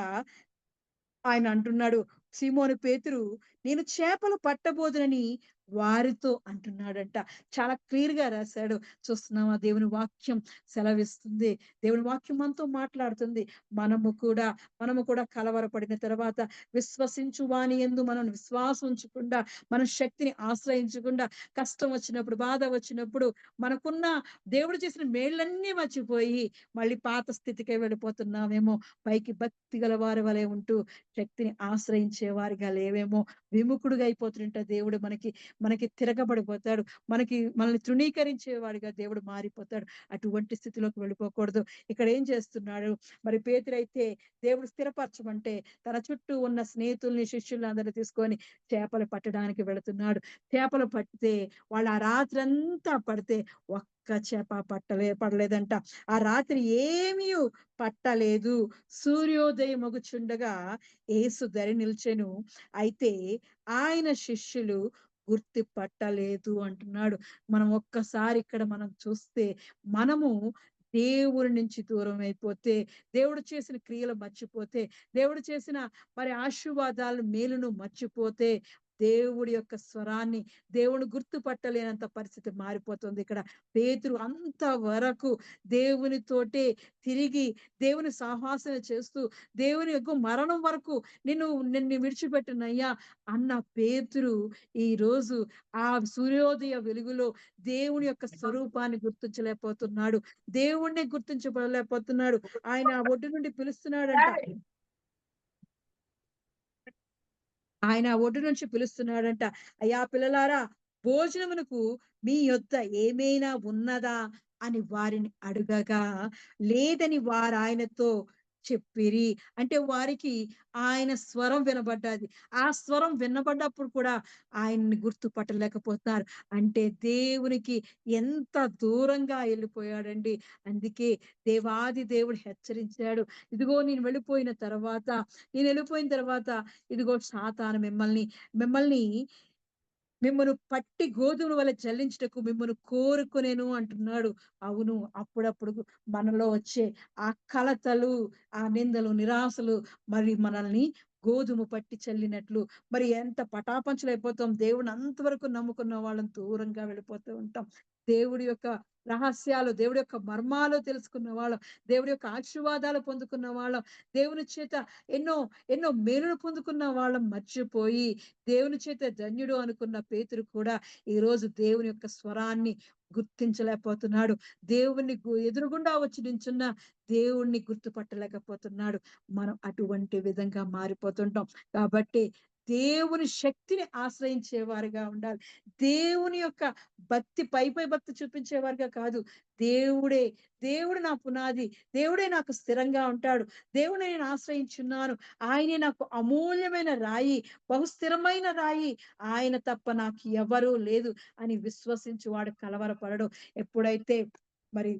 ఆయన అంటున్నాడు, సీమోను పేతురు నేను చేపలు పట్టబోదునని వారితో అంటున్నాడంట. చాలా క్లియర్‌గా రాశాడు. చూస్తున్నామా? దేవుని వాక్యం సెలవిస్తుంది. దేవుని వాక్యం మనతో మాట్లాడుతుంది. మనము కూడా కలవరపడిన తర్వాత విశ్వసించు వాని యందు మనం విశ్వాసం ఉంచకుండా, మన శక్తిని ఆశ్రయించకుండా, కష్టం వచ్చినప్పుడు, బాధ వచ్చినప్పుడు, మనకున్న దేవుడు చేసిన మేళ్ళన్నీ మర్చిపోయి మళ్ళీ పాత స్థితికే వెళ్ళిపోతున్నామేమో. పైకి భక్తి గల వారి వలె ఉంటూ శక్తిని ఆశ్రయించే వారిగా లేవేమో. విముఖుడుగా అయిపోతుంట దేవుడు మనకి తిరగబడిపోతాడు. మనల్ని తృణీకరించేవాడిగా దేవుడు మారిపోతాడు. అటువంటి స్థితిలోకి వెళ్ళిపోకూడదు. ఇక్కడ ఏం చేస్తున్నాడు? మరి పేతురైతే దేవుడు స్థిరపరచమంటే తన చుట్టూ ఉన్న స్నేహితుల్ని, శిష్యుల్ని అందరిని తీసుకొని చేపలు పట్టడానికి వెళుతున్నాడు. చేపలు పట్టితే వాళ్ళు ఆ రాత్రంతా పడితే ఒక్క చేప పడలేదంట. ఆ రాత్రి ఏమీ పట్టలేదు. సూర్యోదయమగుచుండగా యేసు దరి నిల్చెను. అయితే ఆయన శిష్యులు గుర్తుపట్టలేదు అంటున్నాడు. మనం ఒక్కసారి ఇక్కడ మనం చూస్తే, మనము దేవుడి నుంచి దూరం అయిపోతే, దేవుడు చేసిన క్రియలు మర్చిపోతే, దేవుడు చేసిన మరి ఆశీర్వాదాలు, మేలును మర్చిపోతే, దేవుడి యొక్క స్వరాన్ని, దేవుని గుర్తుపట్టలేనంత పరిస్థితి మారిపోతుంది ఇక్కడ. పేతురు అంతవరకు దేవునితోటే తిరిగి, దేవుని సహవాసన చేస్తూ, దేవుని యొక్క మరణం వరకు నిన్ను విడిచిపెట్టనయ్యా అన్న పేతురు ఈరోజు ఆ సూర్యోదయ వెలుగులో దేవుని యొక్క స్వరూపాన్ని గుర్తించలేకపోతున్నాడు. దేవుణ్ణి గుర్తించలేకపోతున్నాడు. ఆయన ఒడ్డు నుండి పిలుస్తున్నాడంట. ఆయన ఒడ్డు నుంచి పిలుస్తున్నాడంట. అయ్యా పిల్లలారా, భోజనమునకు మీ యొద్ద ఏమైనా ఉన్నదా అని వారిని అడగగా, లేదని వారాయనతో చెప్పిరి. అంటే వారికి ఆయన స్వరం వినబడ్డది. ఆ స్వరం వినబడ్డప్పుడు కూడా ఆయన్ని గుర్తుపట్టలేకపోతున్నారు. అంటే దేవునికి ఎంత దూరంగా ఎళ్ళిపోయాడండి. అందుకే దేవాది దేవుడు హెచ్చరించాడు. ఇదిగో నేను వెళ్ళిపోయిన తర్వాత ఇదిగో సాతాను మిమ్మల్ని మిమ్మును పట్టి గోధుమల వలె జల్లించుటకు మిమ్మును కోరుకొనెను అంటున్నాడు. అవును. అప్పుడప్పుడు మనలో వచ్చే ఆ కలతలు, ఆ నిందలు, నిరాశలు మరి మనల్ని గోధుమ పట్టి చల్లినట్లు మరి ఎంత పటాపంచలైపోతాం. దేవుడిని అంతవరకు నమ్ముకున్న వాళ్ళం దూరంగా వెళ్ళిపోతూ ఉంటాం. దేవుడి యొక్క రహస్యాలు, దేవుడి యొక్క మర్మాలు తెలుసుకున్న వాళ్ళం, దేవుడి యొక్క ఆశీర్వాదాలు పొందుకున్న వాళ్ళం, దేవుని చేత ఎన్నో ఎన్నో మేలులు పొందుకున్న వాళ్ళం మర్చిపోయి, దేవుని చేత ధన్యుడు అనుకున్న పేతురు కూడా ఈరోజు దేవుని యొక్క స్వరాన్ని గుర్తించలేకపోతున్నాడు. దేవుణ్ణి ఎదురుగుండా వచ్చి నించున్న దేవుణ్ణి గుర్తుపట్టలేకపోతున్నాడు. మనం అటువంటి విధంగా మారిపోతుంటాం. కాబట్టి దేవుని శక్తిని ఆశ్రయించేవారుగా ఉండాలి. దేవుని యొక్క భక్తి పై భక్తి చూపించేవారుగా కాదు. దేవుడే, దేవుడు నా పునాది, దేవుడే నాకు స్థిరంగా ఉంటాడు, దేవుడిని నేను ఆశ్రయించున్నాను, ఆయనే నాకు అమూల్యమైన రాయి, బహుస్థిరమైన రాయి, ఆయన తప్ప నాకు ఎవరు లేదు అని విశ్వసించి వాడు కలవరపడడు. ఎప్పుడైతే మరి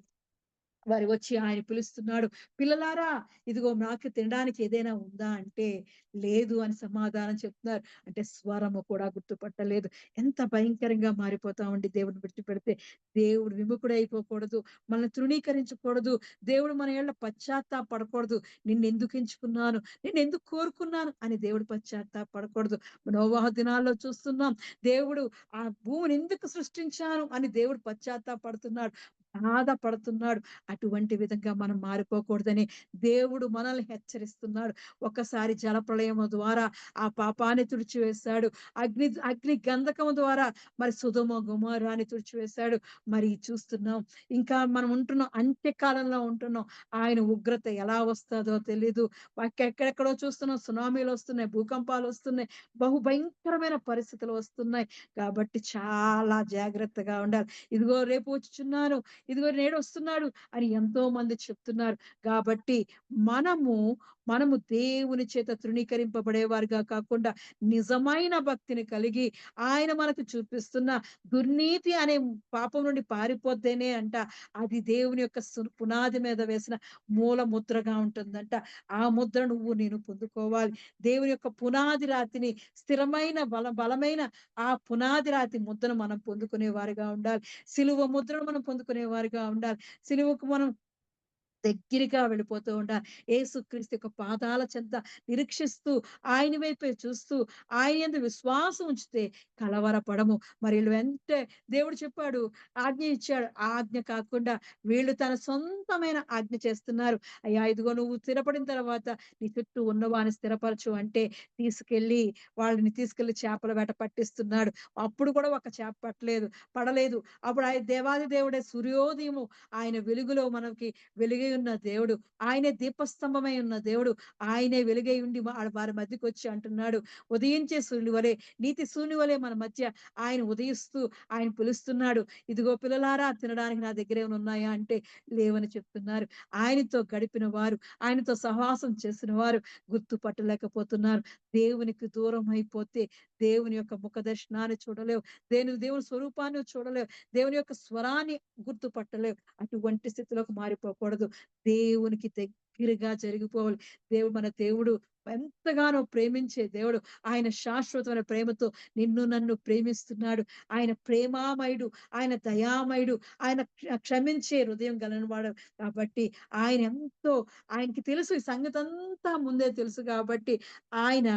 వారు వచ్చి ఆయన పిలుస్తున్నాడు. పిల్లలారా, ఇదిగో నాకు తినడానికి ఏదైనా ఉందా అంటే, లేదు అని సమాధానం చెప్తున్నారు. అంటే స్వరము కూడా గుర్తుపట్టలేదు. ఎంత భయంకరంగా మారిపోతామండి దేవుడిని విడిచిపెడితే. దేవుడు విముఖుడైపోకూడదు. మనల్ని తృణీకరించకూడదు. దేవుడు మన ఎడల పశ్చాత్తాపపడకూడదు. నిన్నెందుకు ఎంచుకున్నాను? నిన్నెందుకు కోరుకున్నాను? అని దేవుడు పశ్చాత్తాపపడకూడదు. నోవహు దినాల్లో చూస్తున్నాం. దేవుడు ఆ భూమిని ఎందుకు సృష్టించాను అని దేవుడు పశ్చాత్తాపపడుతున్నాడు. బాధపడుతున్నాడు. అటువంటి విధంగా మనం మారిపోకూడదని దేవుడు మనల్ని హెచ్చరిస్తున్నాడు. ఒకసారి జలప్రళయము ద్వారా ఆ పాపాన్ని తుడిచివేశాడు. అగ్ని గంధకము ద్వారా మరి సొదొమ గొమొర్రాని తుడిచివేశాడు. మరి చూస్తున్నాం. ఇంకా మనం ఉంటున్నాం, అంత్యకాలంలో ఉంటున్నాం. ఆయన ఉగ్రత ఎలా వస్తాదో తెలీదు. ఎక్కడెక్కడో చూస్తున్నాం, సునామీలు వస్తున్నాయి, భూకంపాలు వస్తున్నాయి, భయంకరమైన పరిస్థితులు వస్తున్నాయి. కాబట్టి చాలా జాగ్రత్తగా ఉండాలి. ఇదిగో రేపు వచ్చుచున్నాను, ఇదిగో నేడొస్తున్నాడు అని ఎంతో మంది చెప్తున్నారు. కాబట్టి మనము, మనము దేవుని చేత తృణీకరింపబడేవారుగా కాకుండా నిజమైన భక్తిని కలిగి ఆయన మనకు చూపిస్తున్న దుర్నీతి అనే పాపం నుండి పారిపోతేనే అంట అది దేవుని యొక్క పునాది మీద వేసిన మూల ముద్రగా ఉంటుందంట. ఆ ముద్ర నువ్వు నేను పొందుకోవాలి. దేవుని యొక్క పునాది రాతిని, స్థిరమైన బలమైన ఆ పునాది రాతి ముద్రను మనం పొందుకునే వారిగా ఉండాలి. సిలువ ముద్రను మనం పొందుకునే వారిగా ఉండాలి. సిలువకు మనం దగ్గరగా వెళ్ళిపోతూ ఉండాలి. యేసుక్రీస్తు యొక్క పాదాల చెంత నిరీక్షిస్తూ, ఆయన వైపే చూస్తూ, ఆయన యందు విశ్వాసం ఉంచితే కలవరపడము. మరి ఈళ్ళు దేవుడు చెప్పాడు, ఆజ్ఞ ఇచ్చాడు. ఆ ఆజ్ఞ కాకుండా వీళ్ళు తన సొంతమైన ఆజ్ఞ చేస్తున్నారు. అయ్యా! ఇదిగో నువ్వు స్థిరపడిన తర్వాత నీ చుట్టూ ఉన్నవారిని స్థిరపరచు అంటే వాళ్ళని తీసుకెళ్ళి చేపల వేట పట్టిస్తున్నాడు. అప్పుడు కూడా ఒక చేప పడలేదు. అప్పుడు ఆయన దేవాది దేవుడే సూర్యోదయము ఆయన వెలుగులో మనకి వెలుగై ఉన్న దేవుడు. ఆయనే దీపస్తంభమై ఉన్న దేవుడు. ఆయనే వెలుగై ఉండి వారి మధ్యకొచ్చి అంటున్నాడు, ఉదయించే సూర్యుని వలె, నీతి సూర్యుని వలె మన మధ్య ఆయన ఉదయిస్తూ ఆయన పిలుస్తున్నాడు. ఇదిగో పిల్లలారా, తినడానికి నా దగ్గర ఏమైనా ఉన్నాయా అంటే లేవని చెప్తున్నారు. ఆయనతో గడిపిన వారు, ఆయనతో సహవాసం చేసిన వారు గుర్తుపట్టలేకపోతున్నారు. దేవునికి దూరం అయిపోతే దేవుని యొక్క ముఖ దర్శనాన్ని చూడలేవు. దేవుని స్వరూపాన్ని చూడలేవు. దేవుని యొక్క స్వరాన్ని గుర్తుపట్టలేవు. అటువంటి స్థితిలోకి మారిపోకూడదు. దేవునికి దగ్గరగా జరిగిపోవాలి. మన దేవుడు ఎంతగానో ప్రేమించే దేవుడు. ఆయన శాశ్వతమైన ప్రేమతో నిన్ను నన్ను ప్రేమిస్తున్నాడు. ఆయన ప్రేమామయుడు, ఆయన దయామయుడు, ఆయన క్షమించే హృదయం గలవాడు. కాబట్టి ఆయన ఎంతో, ఆయనకి తెలుసు, ఈ సంగతంతా ముందే తెలుసు కాబట్టి ఆయన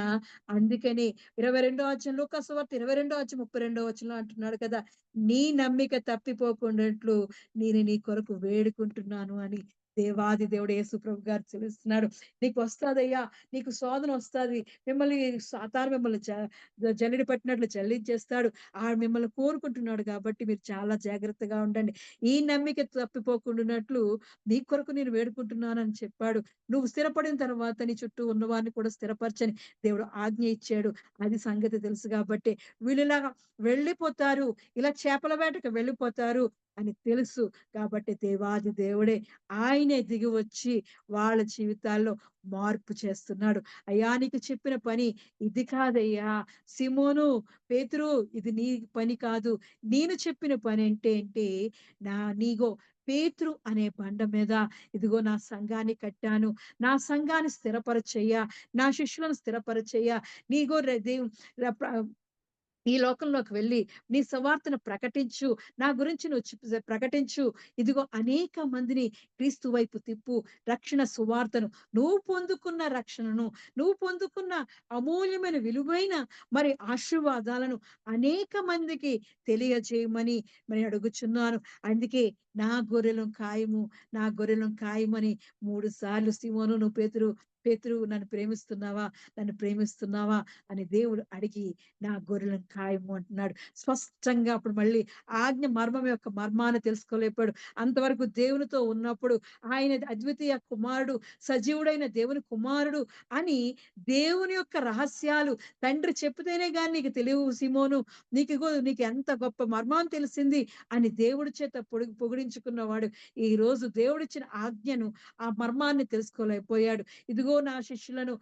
అందుకని 22వ అధ్యాయం, లూకా సువార్త 22వ అధ్యాయం 32వ వచనంలో అంటున్నాడు కదా, నీ నమ్మిక తప్పిపోకుండాట్లు నేను నీ కొరకు వేడుకుంటున్నాను అని దేవాది దేవుడు యేసు ప్రభు గారు తెలుస్తున్నాడు. నీకు వస్తాదయ్యా, నీకు శోధన వస్తాది. మిమ్మల్ని సాతాను మిమ్మల్ని జల్లెడ పట్టినట్లు జల్లించేస్తాడు. మిమ్మల్ని కోరుకుంటున్నాడు కాబట్టి మీరు చాలా జాగ్రత్తగా ఉండండి. ఈ నమ్మిక తప్పిపోకుండానట్లు నీ కొరకు నేను వేడుకుంటున్నానని చెప్పాడు. నువ్వు స్థిరపడిన తర్వాత నీ చుట్టూ ఉన్నవారిని కూడా స్థిరపరచని దేవుడు ఆజ్ఞ ఇచ్చాడు. అది సంగతి తెలుసు కాబట్టి వీళ్ళు ఇలాగా వెళ్ళిపోతారు, ఇలా చేపల వేటకు వెళ్ళిపోతారు అని తెలుసు. కాబట్టి దేవాది దేవుడే ఆయనే దిగి వచ్చి వాళ్ళ జీవితాల్లో మార్పు చేస్తున్నాడు. అయ్యా, నీకు చెప్పిన పని ఇది కాదయ్యా సిమోను, పేతురు, ఇది నీ పని కాదు. నేను చెప్పిన పని ఏంటి, నీగో పేతురు అనే బండ మీద ఇదిగో నా సంఘాన్ని కట్టాను. నా సంఘాన్ని స్థిరపరచయ్యా, నా శిష్యులను స్థిరపరచయ్యా. నీగో ఈ లోకంలోకి వెళ్ళి నీ సువార్తను ప్రకటించు. నా గురించి నువ్వు ప్రకటించు. ఇదిగో అనేక మందిని క్రీస్తు వైపు తిప్పు. రక్షణ సువార్తను, నువ్వు పొందుకున్న రక్షణను, నువ్వు పొందుకున్న అమూల్యమైన విలువైన మరి ఆశీర్వాదాలను అనేక మందికి తెలియజేయమని మరి అడుగుచున్నాను. అందుకే నా గొర్రెలను ఖాయము, నా గొర్రెలను ఖాయమని 3 సార్లు సీమోను నువ్వు పేతురు నన్ను ప్రేమిస్తున్నావా? నన్ను ప్రేమిస్తున్నావా? అని దేవుడు అడిగి నా గొర్రెలను ఖాయము అంటున్నాడు. స్పష్టంగా అప్పుడు మళ్ళీ ఆజ్ఞ మర్మం యొక్క మర్మాన్ని తెలుసుకోలేకపోయాడు. అంతవరకు దేవునితో ఉన్నప్పుడు ఆయన అద్వితీయ కుమారుడు, సజీవుడైన దేవుని కుమారుడు అని దేవుని యొక్క రహస్యాలు తండ్రి చెప్తేనే గాని నీకు తెలియవు సీమోను. నీకు ఎంత గొప్ప మర్మం తెలిసింది అని దేవుడి చేత పొగిడించుకున్నవాడు ఈరోజు దేవుడిచ్చిన ఆజ్ఞను, ఆ మర్మాన్ని తెలుసుకోలేకపోయాడు. ఇదిగో నా శిష్యులను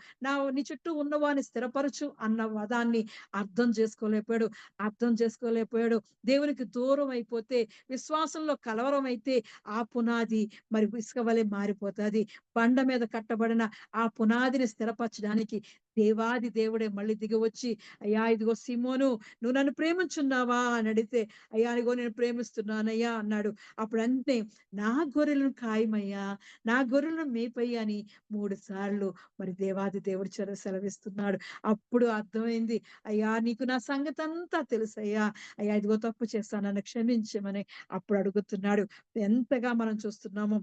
నీ చుట్టూ ఉన్నవాని స్థిరపరచు అన్న పదాన్ని అర్థం చేసుకోలేకపోయాడు. దేవునికి దూరం అయిపోతే, విశ్వాసంలో కలవరం అయితే ఆ పునాది మరి ఇసుక వలె మారిపోతాది. బండ మీద కట్టబడిన ఆ పునాదిని స్థిరపరచడానికి దేవాది దేవుడే మళ్ళీ దిగివచ్చి, అయ్యా ఇదిగో సీమోను నువ్వు నన్ను ప్రేమించున్నావా అని అడిగితే, అయ్యా ఇదిగో నేను ప్రేమిస్తున్నానయ్యా అన్నాడు. అప్పుడు అంతే, నా గొర్రెలను ఖాయమయ్యా, నా గొర్రెలను మేపయ్యా అని 3 సార్లు మరి దేవాది దేవుడు సెలవిస్తున్నాడు. అప్పుడు అర్థమైంది, అయ్యా నీకు నా సంగతంతా తెలుసయ్యా, అయ్యా ఇదిగో తప్పు చేశాను నన్ను క్షమించమని అప్పుడు అడుగుతున్నాడు. ఎంతగా మనం చూస్తున్నాము.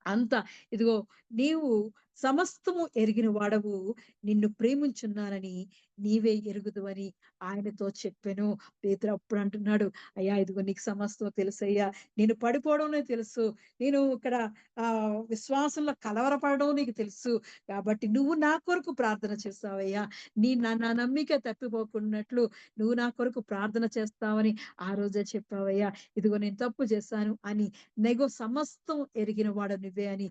అంత ఇదిగో నీవు సమస్తము ఎరిగిన వాడవు, నిన్ను ప్రేమించున్నానని నీవే ఎరుగుదువని ఆయనతో చెప్పెను. పేతురు అప్పుడు అంటున్నాడు, అయ్యా ఇదిగో నీకు సమస్తం తెలుసయ్యా, నేను పడిపోవడం తెలుసు, నేను ఇక్కడ విశ్వాసంలో కలవరపడడం నీకు తెలుసు, కాబట్టి నువ్వు నా కొరకు ప్రార్థన చేస్తావయ్యా, నా నమ్మిక తప్పిపోకున్నట్లు నువ్వు నా కొరకు ప్రార్థన చేస్తావని ఆ రోజే చెప్పావయ్యా, ఇదిగో నేను తప్పు చేశాను అని సమస్తం ఎరిగిన వాడు నువ్వే అని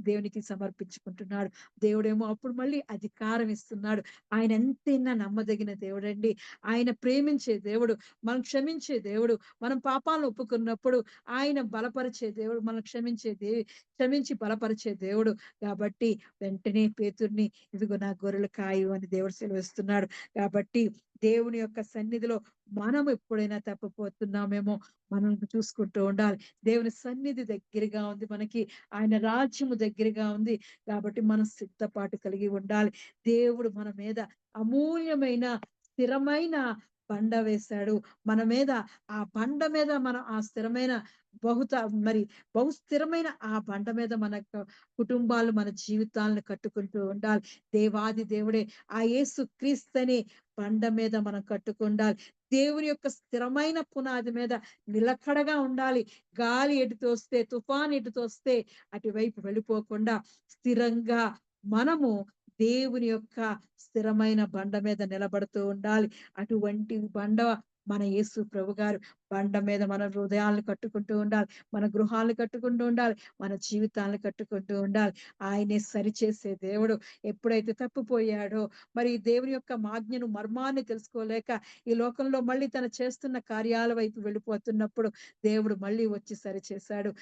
దేవునికి సమర్పించుకుంటున్నాడు. దేవుడేమో అప్పుడు మళ్ళీ అధికారం ఇస్తున్నాడు. ఆయన ఎంతైనా నమ్మదగిన దేవుడండి. ఆయన ప్రేమించే దేవుడు, మనం క్షమించే దేవుడు. మనం పాపాలను ఒప్పుకున్నప్పుడు ఆయన బలపరిచే దేవుడు, మనం క్షమించి బలపరిచే దేవుడు. కాబట్టి వెంటనే పేతుర్ని ఇదిగో నా గొర్రెలు కాయు అని దేవుడు సెలవిస్తున్నాడు. కాబట్టి దేవుని యొక్క సన్నిధిలో మనం ఎప్పుడైనా తప్పిపోతున్నామేమో మనం చూసుకుంటూ ఉండాలి. దేవుని సన్నిధి దగ్గరగా ఉంది మనకి, ఆయన రాజ్యము దగ్గరగా ఉంది. కాబట్టి మనం సిద్ధపాటు కలిగి ఉండాలి. దేవుడు మన మీద అమూల్యమైన స్థిరమైన బండ వేశాడు. మన మీద ఆ బండ మీద మనం ఆ స్థిరమైన బహుత మరి బహుస్థిరమైన ఆ బండ మీద మన కుటుంబాలు, మన జీవితాలను కట్టుకుంటూ ఉండాలి. దేవాది దేవుడే ఆ యేసు క్రీస్తుని బండ మీద మనం కట్టుకుండాలి. దేవుని యొక్క స్థిరమైన పునాది మీద నిలకడగా ఉండాలి. గాలి ఎటు తోస్తే, తుఫాన్ ఎటు తోస్తే అటువైపు వెళ్ళిపోకుండా స్థిరంగా మనము దేవుని యొక్క స్థిరమైన బండ మీద నిలబడుతూ ఉండాలి. అటువంటి బండ మన యేసు ప్రభు గారు. బండ మీద మన హృదయాలను కట్టుకుంటూ ఉండాలి, మన గృహాలను కట్టుకుంటూ ఉండాలి, మన జీవితాలను కట్టుకుంటూ ఉండాలి. ఆయనే సరిచేసే దేవుడు. ఎప్పుడైతే తప్పిపోయాడో మరి దేవుని యొక్క ఆజ్ఞను మర్మాన్ని తెలుసుకోలేక ఈ లోకంలో మళ్ళీ తను చేస్తున్న కార్యాల వైపు వెళ్ళిపోతున్నప్పుడు దేవుడు మళ్ళీ వచ్చి సరిచేశాడు.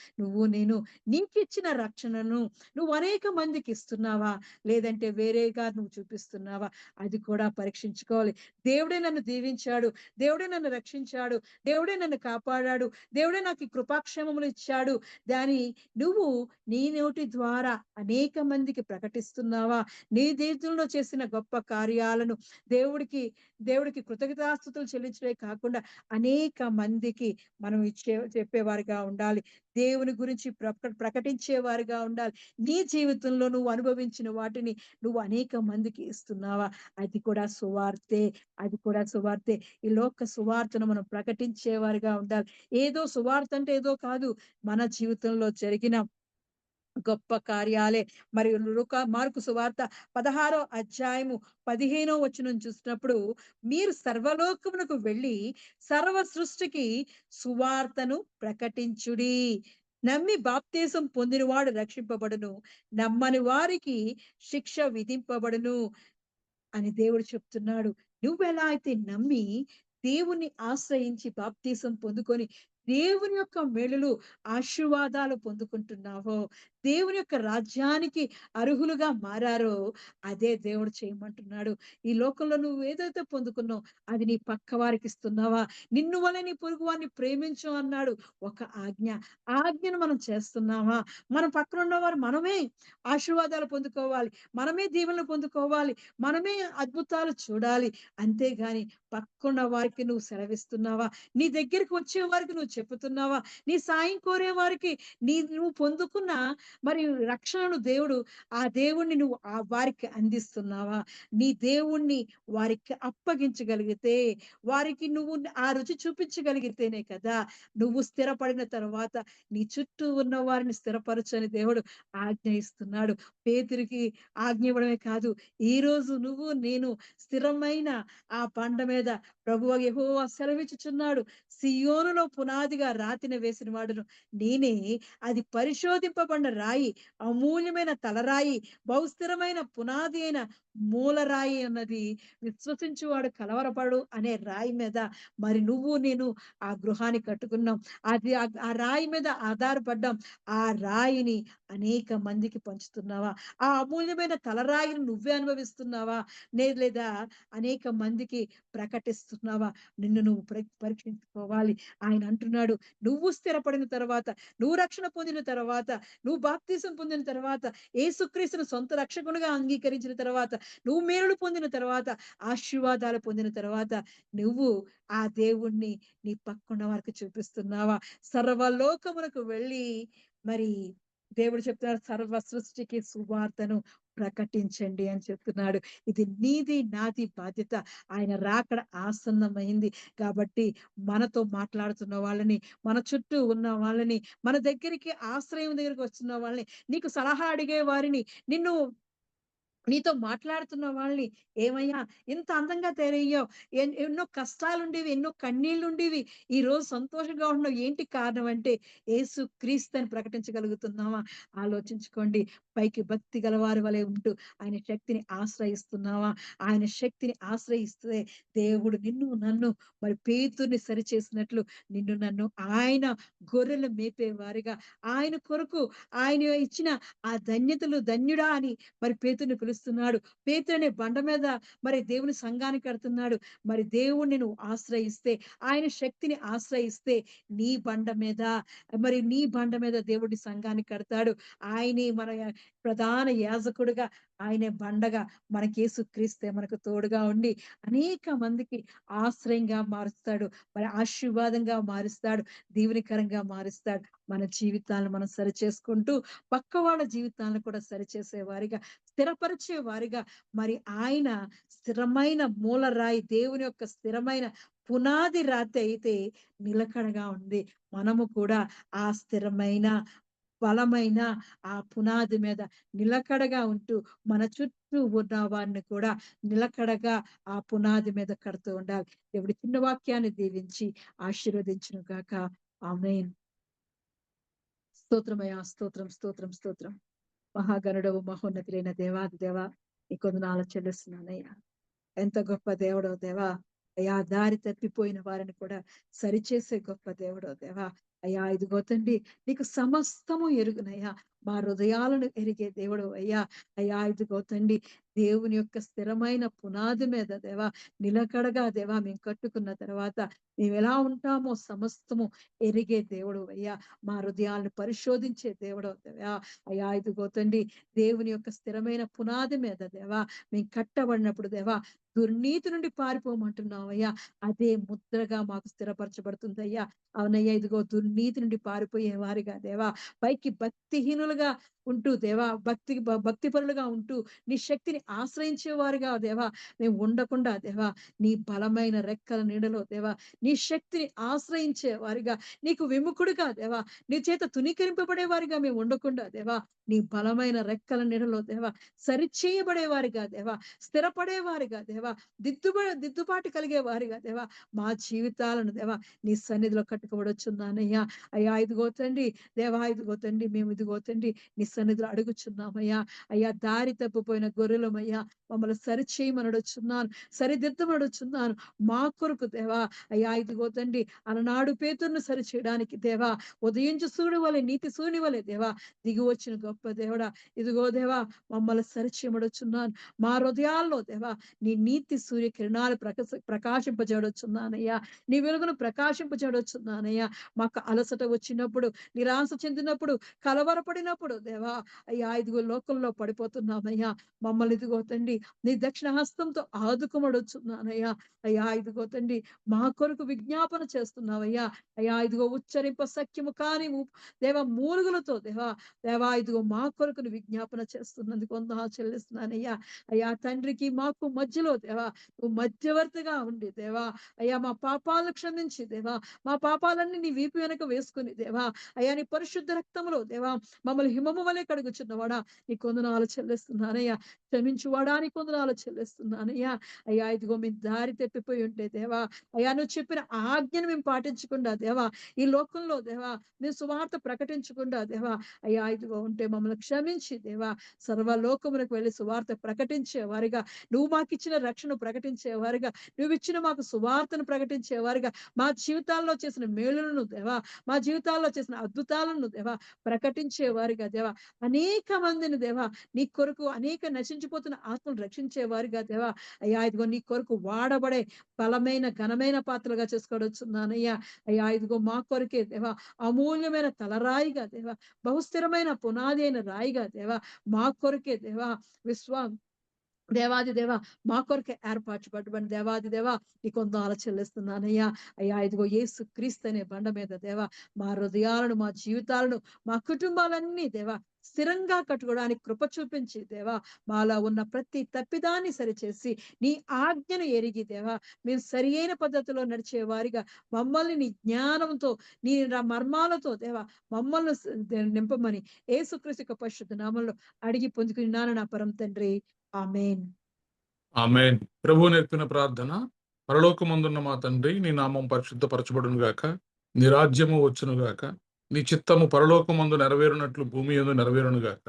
నేను నీకిచ్చిన రక్షణను నువ్వు అనేక మందికి ఇస్తున్నావా, లేదంటే వేరేగా నువ్వు చూపిస్తున్నావా, అది కూడా పరీక్షించుకోవాలి. దేవుడే నన్ను దీవించాడు, దేవుడే నన్ను రక్షించాడు, దేవుడే నన్ను కాపాడాడు, దేవుడే నాకు ఈ కృపాక్షేమములు ఇచ్చాడు దాని నువ్వు నీ నోటి ద్వారా అనేక మందికి ప్రకటిస్తున్నావా? నీ జీవితంలో చేసిన గొప్ప కార్యాలను దేవుడికి కృతజ్ఞతాస్తుతులు చెల్లించడే కాకుండా అనేక మందికి మనం చెప్పేవారిగా ఉండాలి. దేవుని గురించి ప్రకటించేవారిగా ఉండాలి. నీ జీవితంలో నువ్వు అనుభవించిన వాటిని నువ్వు అనేక మందికి ఇస్తున్నావా? అది కూడా సువార్తే. ఈ లోక సువార్తను మనం ప్రకటించేవారిగా ఉండాలి. ఏదో సువార్త అంటే ఏదో కాదు, మన జీవితంలో జరిగిన గొప్ప కార్యాలే. మరియు మార్కు సువార్త 16వ అధ్యాయము 15వ వచనం చూసినప్పుడు, మీరు సర్వలోకమునకు వెళ్ళి సర్వ సృష్టికి సువార్తను ప్రకటించుడి. నమ్మి బాప్తీసం పొందినవాడు రక్షింపబడును, నమ్మని వారికి శిక్ష విధింపబడును అని దేవుడు చెప్తున్నాడు. నువ్వెలా అయితే నమ్మి దేవుణ్ణి ఆశ్రయించి బాప్తీసం పొందుకొని దేవుని యొక్క మేలులు, ఆశీర్వాదాలు పొందుకుంటున్నావో, దేవుని యొక్క రాజ్యానికి అర్హులుగా మారారో అదే దేవుడు చేయమంటున్నాడు. ఈ లోకంలో నువ్వు ఏదైతే పొందుకున్నావు అది నీ పక్క వారికి ఇస్తున్నావా? నిన్ను వలె నీ పొరుగు వారిని ప్రేమించు అన్నాడు ఒక ఆజ్ఞ. ఆజ్ఞను మనం చేస్తున్నావా? మన పక్కన ఉన్నవారు మనమే ఆశీర్వాదాలు పొందుకోవాలి, మనమే దీవెనలు పొందుకోవాలి, మనమే అద్భుతాలు చూడాలి. అంతేగాని పక్కన వారికి నువ్వు సెలవిస్తున్నావా? నీ దగ్గరికి వచ్చే వారికి నువ్వు నువ్వు చెప్పుతున్నావా? నీ సాయం కోరే వారికి నువ్వు పొందుకున్న మరి రక్షణను దేవుడు ఆ దేవుణ్ణి నువ్వు వారికి అందిస్తున్నావా? నీ దేవుణ్ణి వారికి అప్పగించగలిగితే, వారికి నువ్వు ఆ రుచి చూపించగలిగితేనే కదా నువ్వు స్థిరపడిన తర్వాత నీ చుట్టూ ఉన్న వారిని స్థిరపరచని దేవుడు ఆజ్ఞ ఇస్తున్నాడు. పేతురికి ఆజ్ఞ ఇవ్వడమే కాదు, ఈరోజు నువ్వు నేను స్థిరమైన ఆ బండ మీద ప్రభువు యెహోవా సెలవిచ్చుచున్నాడు. సియోనులో పునాదిగా రాతిన వేసిన వాడును నేనే, అది పరిశోధింపబడిన రాయి, అమూల్యమైన తలరాయి, బహుస్థిరమైన పునాది అయిన మూలరాయి అన్నది విశ్వసించువాడు కలవరపడు అనే రాయి మీద మరి నువ్వు నేను ఆ గృహాన్ని కట్టుకున్నాం. అది ఆ రాయి మీద ఆధారపడ్డాం. ఆ రాయిని అనేక మందికి పంచుతున్నావా? ఆ అమూల్యమైన తలరాయిని నువ్వే అనుభవిస్తున్నావా? లేదా అనేక మందికి ప్రకటిస్తున్నావా? నిన్ను నువ్వు పరీక్షించుకోవాలి. ఆయన అంటున్నాడు, నువ్వు స్థిరపడిన తర్వాత, నువ్వు రక్షణ పొందిన తర్వాత, నువ్వు బాప్తిసం పొందిన తర్వాత, యేసుక్రీస్తును సొంత రక్షకునిగా అంగీకరించిన తర్వాత, నువ్వు మేలులు పొందిన తర్వాత, ఆశీర్వాదాలు పొందిన తర్వాత, నువ్వు ఆ దేవుణ్ణి నీ పక్కన వారికి చూపిస్తున్నావా? సర్వలోకమునకు వెళ్ళి మరి దేవుడు చెప్తున్నాడు, సర్వ సృష్టికి సువార్తను ప్రకటించండి అని చెప్తున్నాడు. ఇది నీది నాది బాధ్యత. ఆయన రాకడ ఆసన్నమైంది కాబట్టి మనతో మాట్లాడుతున్న వాళ్ళని, మన చుట్టూ ఉన్న వాళ్ళని, మన దగ్గరికి ఆశ్రయం దగ్గరికి వస్తున్న వాళ్ళని, నీకు సలహా అడిగే వారిని, నిన్ను నీతో మాట్లాడుతున్న వాళ్ళని, ఏమయ్యా ఇంత అందంగా తయారయ్యావు, ఎన్నో కష్టాలుండేవి, ఎన్నో కన్నీళ్లుండేవి, ఈ రోజు సంతోషంగా ఉంటున్నావు, ఏంటి కారణం అంటే యేసు క్రీస్తుని ప్రకటించగలుగుతున్నావా? ఆలోచించుకోండి. పైకి భక్తి గలవారి వలె ఉంటూ ఆయన శక్తిని ఆశ్రయిస్తున్నావా? ఆయన శక్తిని ఆశ్రయిస్తే దేవుడు నిన్ను నన్ను మరి పేతుర్ని సరిచేసినట్లు నిన్ను నన్ను ఆయన గొర్రెలు మేపేవారిగా, ఆయన కొరకు ఆయన ఇచ్చిన ఆ ధన్యుడా అని మరి పేతురుని పిలుస్తున్నాడు. పేతురు అనే బండ మీద మరి దేవుని సంఘాన్ని కడుతున్నాడు. మరి దేవుణ్ణి నువ్వు ఆశ్రయిస్తే, ఆయన శక్తిని ఆశ్రయిస్తే నీ బండ మీద దేవుడి సంఘాన్ని కడతాడు. ఆయనే మన ప్రధాన యాజకుడుగా, ఆయనే బండగా మనకి యేసుక్రీస్తే మనకు తోడుగా ఉండి అనేక మందికి ఆశ్రయంగా మారుస్తాడు. మరి ఆశీర్వాదంగా మారుస్తాడు. దీవెనకరంగా మారుస్తాడు. మన జీవితాలను మనం సరిచేసుకుంటూ పక్క వాళ్ళ జీవితాలను కూడా సరిచేసే వారిగా, స్థిరపరిచే వారిగా మరి ఆయన స్థిరమైన మూలరాయి, దేవుని యొక్క స్థిరమైన పునాది రాతి అయితే నిలకడగా ఉంది. మనము కూడా ఆ స్థిరమైన బలమైన ఆ పునాది మీద నిలకడగా ఉంటూ మన చుట్టూ ఉన్న వారిని కూడా నిలకడగా ఆ పునాది మీద కడుతూ ఉండాలి. దేవుడి చిన్న వాక్యాన్ని దీవించి ఆశీర్వదించును గాక. ఆమేన్. స్తోత్రమయ్యా, స్తోత్రం, స్తోత్రం, స్తోత్రం. మహాగణుడవు, మహోన్నతులైన దేవాది దేవా, నీకు వందనాలు చెల్లిస్తున్నానయ్యా. ఎంత గొప్ప దేవుడో దేవా! అయ్యా, దారి తప్పిపోయిన వారిని కూడా సరిచేసే గొప్ప దేవుడో దేవా! అయ్యా, ఇదిగో తండ్రి, నీకు సమస్తము ఎరుగునయ్యా. మా హృదయాలను ఎరిగే దేవుడు అయ్యా. అయ్యా, ఇదిగో తండ్రి, దేవుని యొక్క స్థిరమైన పునాది మీద దేవా, నిలకడగా దేవా మేము కట్టుకున్న తర్వాత మేమెలా ఉంటామో సమస్తము ఎరిగే దేవుడు అయ్యా. మా హృదయాలను పరిశోధించే దేవుడు దేవా. అయ్యా, ఇదిగో తండ్రి, దేవుని యొక్క స్థిరమైన పునాది మీద దేవా మేము కట్టబడినప్పుడు దేవా దుర్నీతి నుండి పారిపోమంటున్నావయ్యా. అదే ముద్రగా మాకు స్థిరపరచబడుతుందయ్యా. అవునయ్యా, ఇదిగో దుర్నీతి నుండి పారిపోయే వారిగా దేవా, పైకి భక్తిహీనులుగా ఉంటూ దేవా, భక్తిపరులుగా ఉంటూ నీ శక్తిని ఆశ్రయించే వారుగా దేవా మేము ఉండకుండా దేవా, నీ బలమైన రెక్కల నీడలో దేవా నీ శక్తిని ఆశ్రయించే వారిగా, నీకు విముఖుడుగా దేవా, నీ చేత తునీకరింపబడే వారిగా మేము ఉండకుండా దేవా, నీ బలమైన రెక్కల నీడలో దేవా సరిచేయబడే వారిగా దేవా, స్థిరపడే వారిగా దేవా, దిద్దుబాటు కలిగే వారిగా దేవా మా జీవితాలను దేవా నీ సన్నిధిలో కట్టుకోబడొచ్చున్నానయ్యా. అయ్యా, ఇదిగో తండ్రి దేవా, ఇదిగో తండ్రి, మేము ఇదిగో తండ్రి నీ సన్నిధిలో అడుగుచున్నామయ్యా. అయ్యా, దారి తప్పిపోయిన గొర్రెలమయ్యా, మమ్మల్ని సరిచేయమనడుచున్నాను, సరిదిద్దమనడుచున్నాను. మా కొరకు దేవా, అయ్యా, ఇదిగో తండ్రి, అలనాడు పేతురును సరిచేయడానికి దేవా ఉదయించు సూర్యుని వలె, నీతి సూర్యుని వలె దేవా దిగి వచ్చిన గొప్ప దేవుడా, ఇదిగో దేవా మమ్మల్ని సరిచేయమడుచున్నాను. మా హృదయాల్లో దేవా నీ నీతి సూర్య కిరణాలు ప్రకాశింపజేయడొచ్చున్నానయ్యా. నీ వెలుగును ప్రకాశింపజేయడొచ్చున్నానయ్యా. మాకు అలసట వచ్చినప్పుడు, నిరాశ చెందినప్పుడు, కలవరపడినప్పుడు దేవా దేవా అయ్యా ఇదిగో లోకంలో పడిపోతున్నామయ్యా. మమ్మల్ని ఇదిగో తండ్రి నీ దక్షిణ హస్తంతో ఆదుకోమడుచున్నానయ్యా. అయ్యా ఇదిగో తండ్రి మా కొరకు విజ్ఞాపన చేస్తున్నావయ్యా. అయ్యా ఇదిగో ఉచ్చరింప సఖ్యము కాని దేవా మూలుగులతో దేవా ఇదిగో మా కొరకు విజ్ఞాపన చేస్తున్నందుకు వందనాలు చెల్లిస్తున్నానయ్యా. అయ్యా తండ్రికి మాకు మధ్యలో దేవా నువ్వు మధ్యవర్తిగా ఉండి దేవా అయ్యా మా పాపాలను క్షమించి దేవా మా పాపాలన్నీ నీ వీపు వెనక వేసుకుని దేవా అయ్యా నీ పరిశుద్ధ రక్తములో దేవా మమ్మల్ని హిమము వలె కడుగుచున్నవాడా నీ కొందనాలు చెల్లిస్తున్నానయ్యా. క్షమించువాడా నీ కొందనాలు చెల్లిస్తున్నానయ్యా. అయ్యా ఇదిగో మేము దారి తప్పిపోయి ఉంటే దేవా అయ్యా నువ్వు చెప్పిన ఆజ్ఞను మేము పాటించకుండా దేవా ఈ లోకంలో దేవా మేము సువార్త ప్రకటించకుండా దేవా అయ్యా ఇదిగో ఉంటే మమ్మల్ని క్షమించి దేవా సర్వలోకములకు వెళ్ళి సువార్త ప్రకటించే వారిగా నువ్వు మాకు ఇచ్చిన రక్షణ ప్రకటించే వారిగా నువ్వు ఇచ్చిన మాకు సువార్తను ప్రకటించే వారిగా మా జీవితాల్లో చేసిన మేలులను దేవా మా జీవితాల్లో చేసిన అద్భుతాలను దేవా ప్రకటించే వారిగా దేవా అనేక మందిని దేవా నీ కొరకు అనేక నశించిపోతున్న ఆత్మను రక్షించే వారిగా దేవా అయ్యా ఇదిగో నీ కొరకు వాడబడే బలమైన ఘనమైన పాత్రలుగా చేసుకోవచ్చున్నానయ్యా. అయ్యా ఇదిగో మా కొరకే దేవా అమూల్యమైన తలరాయిగా దేవా బహుస్థిరమైన పునాది అయిన రాయిగా దేవా మా కొరకే దేవా దేవాది దేవా మా కొరకే ఏర్పరచబడ్డ దేవాది దేవా నీ కొందనాలు చెల్లిస్తున్నానయ్యా. అయ్యా ఇదిగో యేసు క్రీస్తు అనే బండ మీద దేవా మా హృదయాలను మా జీవితాలను మా కుటుంబాలన్నీ దేవా స్థిరంగా కట్టుకోవడానికి కృప చూపించి దేవా మాలో ఉన్న ప్రతి తప్పిదాన్ని సరిచేసి నీ ఆజ్ఞను ఎరిగి దేవా మేము సరి అయిన పద్ధతిలో నడిచే వారిగా మమ్మల్ని నీ జ్ఞానంతో నీ మర్మాలతో దేవా మమ్మల్ని నింపమని యేసుక్రీస్తు యొక్క పరిశుద్ధ నామంలో అడిగి పొందుకున్నాను నా పరం తండ్రి. ఆమేన్. ఆమేన్. ప్రభువు నేర్పిన ప్రార్థన. పరలోకమందున్న మా తండ్రి, నీ నామం పరిశుద్ధపరచబడును గాక, నీ రాజ్యము వచ్చును గాక, నీ చిత్తము పరలోకమందు నెరవేరునట్లు భూమి యందు నెరవేరును గాక.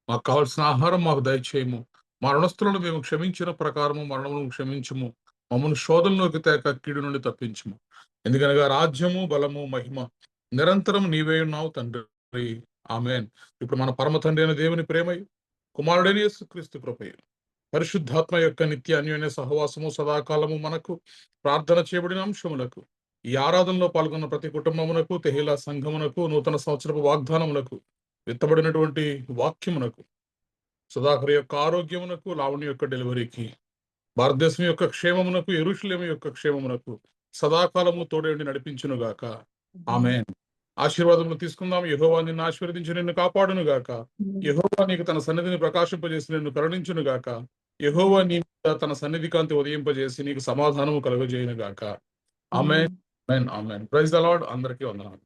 మాకు కావాల్సిన ఆహారం మాకు దయచేయము. మా రుణస్థులను మేము క్షమించిన ప్రకారము మరణమును క్షమించుము. మమ్మల్ని శోధనలోకి తేక కీడు నుండి తప్పించుము. ఎందుకనగా రాజ్యము బలము మహిమ నిరంతరం నీవే ఉన్నావు తండ్రి. ఆమేన్. ఇప్పుడు మన పరమ తండ్రి అయిన దేవుని ప్రేమయు కుమారుడైన యేసుక్రీస్తు కృపయు పరిశుద్ధాత్మ యొక్క నిత్య అన్యోన్య సహవాసము సదాకాలము మనకు ప్రార్థన చేయబడిన అంశములకు ఈ ఆరాధనలో పాల్గొన్న ప్రతి కుటుంబమునకు తెహిలా సంఘమునకు నూతన సంవత్సరపు వాగ్దానములకు విత్తబడినటువంటి వాక్యమునకు సుధాకర్ యొక్క ఆరోగ్యమునకు లావణ్య యొక్క డెలివరీకి భారతదేశం యొక్క క్షేమమునకు యెరూషలేము యొక్క క్షేమమునకు సదాకాలము తోడేండి నడిపించును గాక. ఆమేన్. ఆశీర్వాదములు తీసుకుందాం. యెహోవా నిన్ను ఆశీర్వదించి నిన్ను కాపాడును గాక. యెహోవా నీకు తన సన్నిధిని ప్రకాశింపజేసి నిన్ను కరుణించును గాక. యెహోవా నీ మీద తన సన్నిధి కాంతి ఉదయింపజేసి నీకు సమాధానము కలుగజేయును గాక. ఆమేన్. ఆమేన్. ఆమేన్. Praise the Lord. అందరికీ వందనాలు.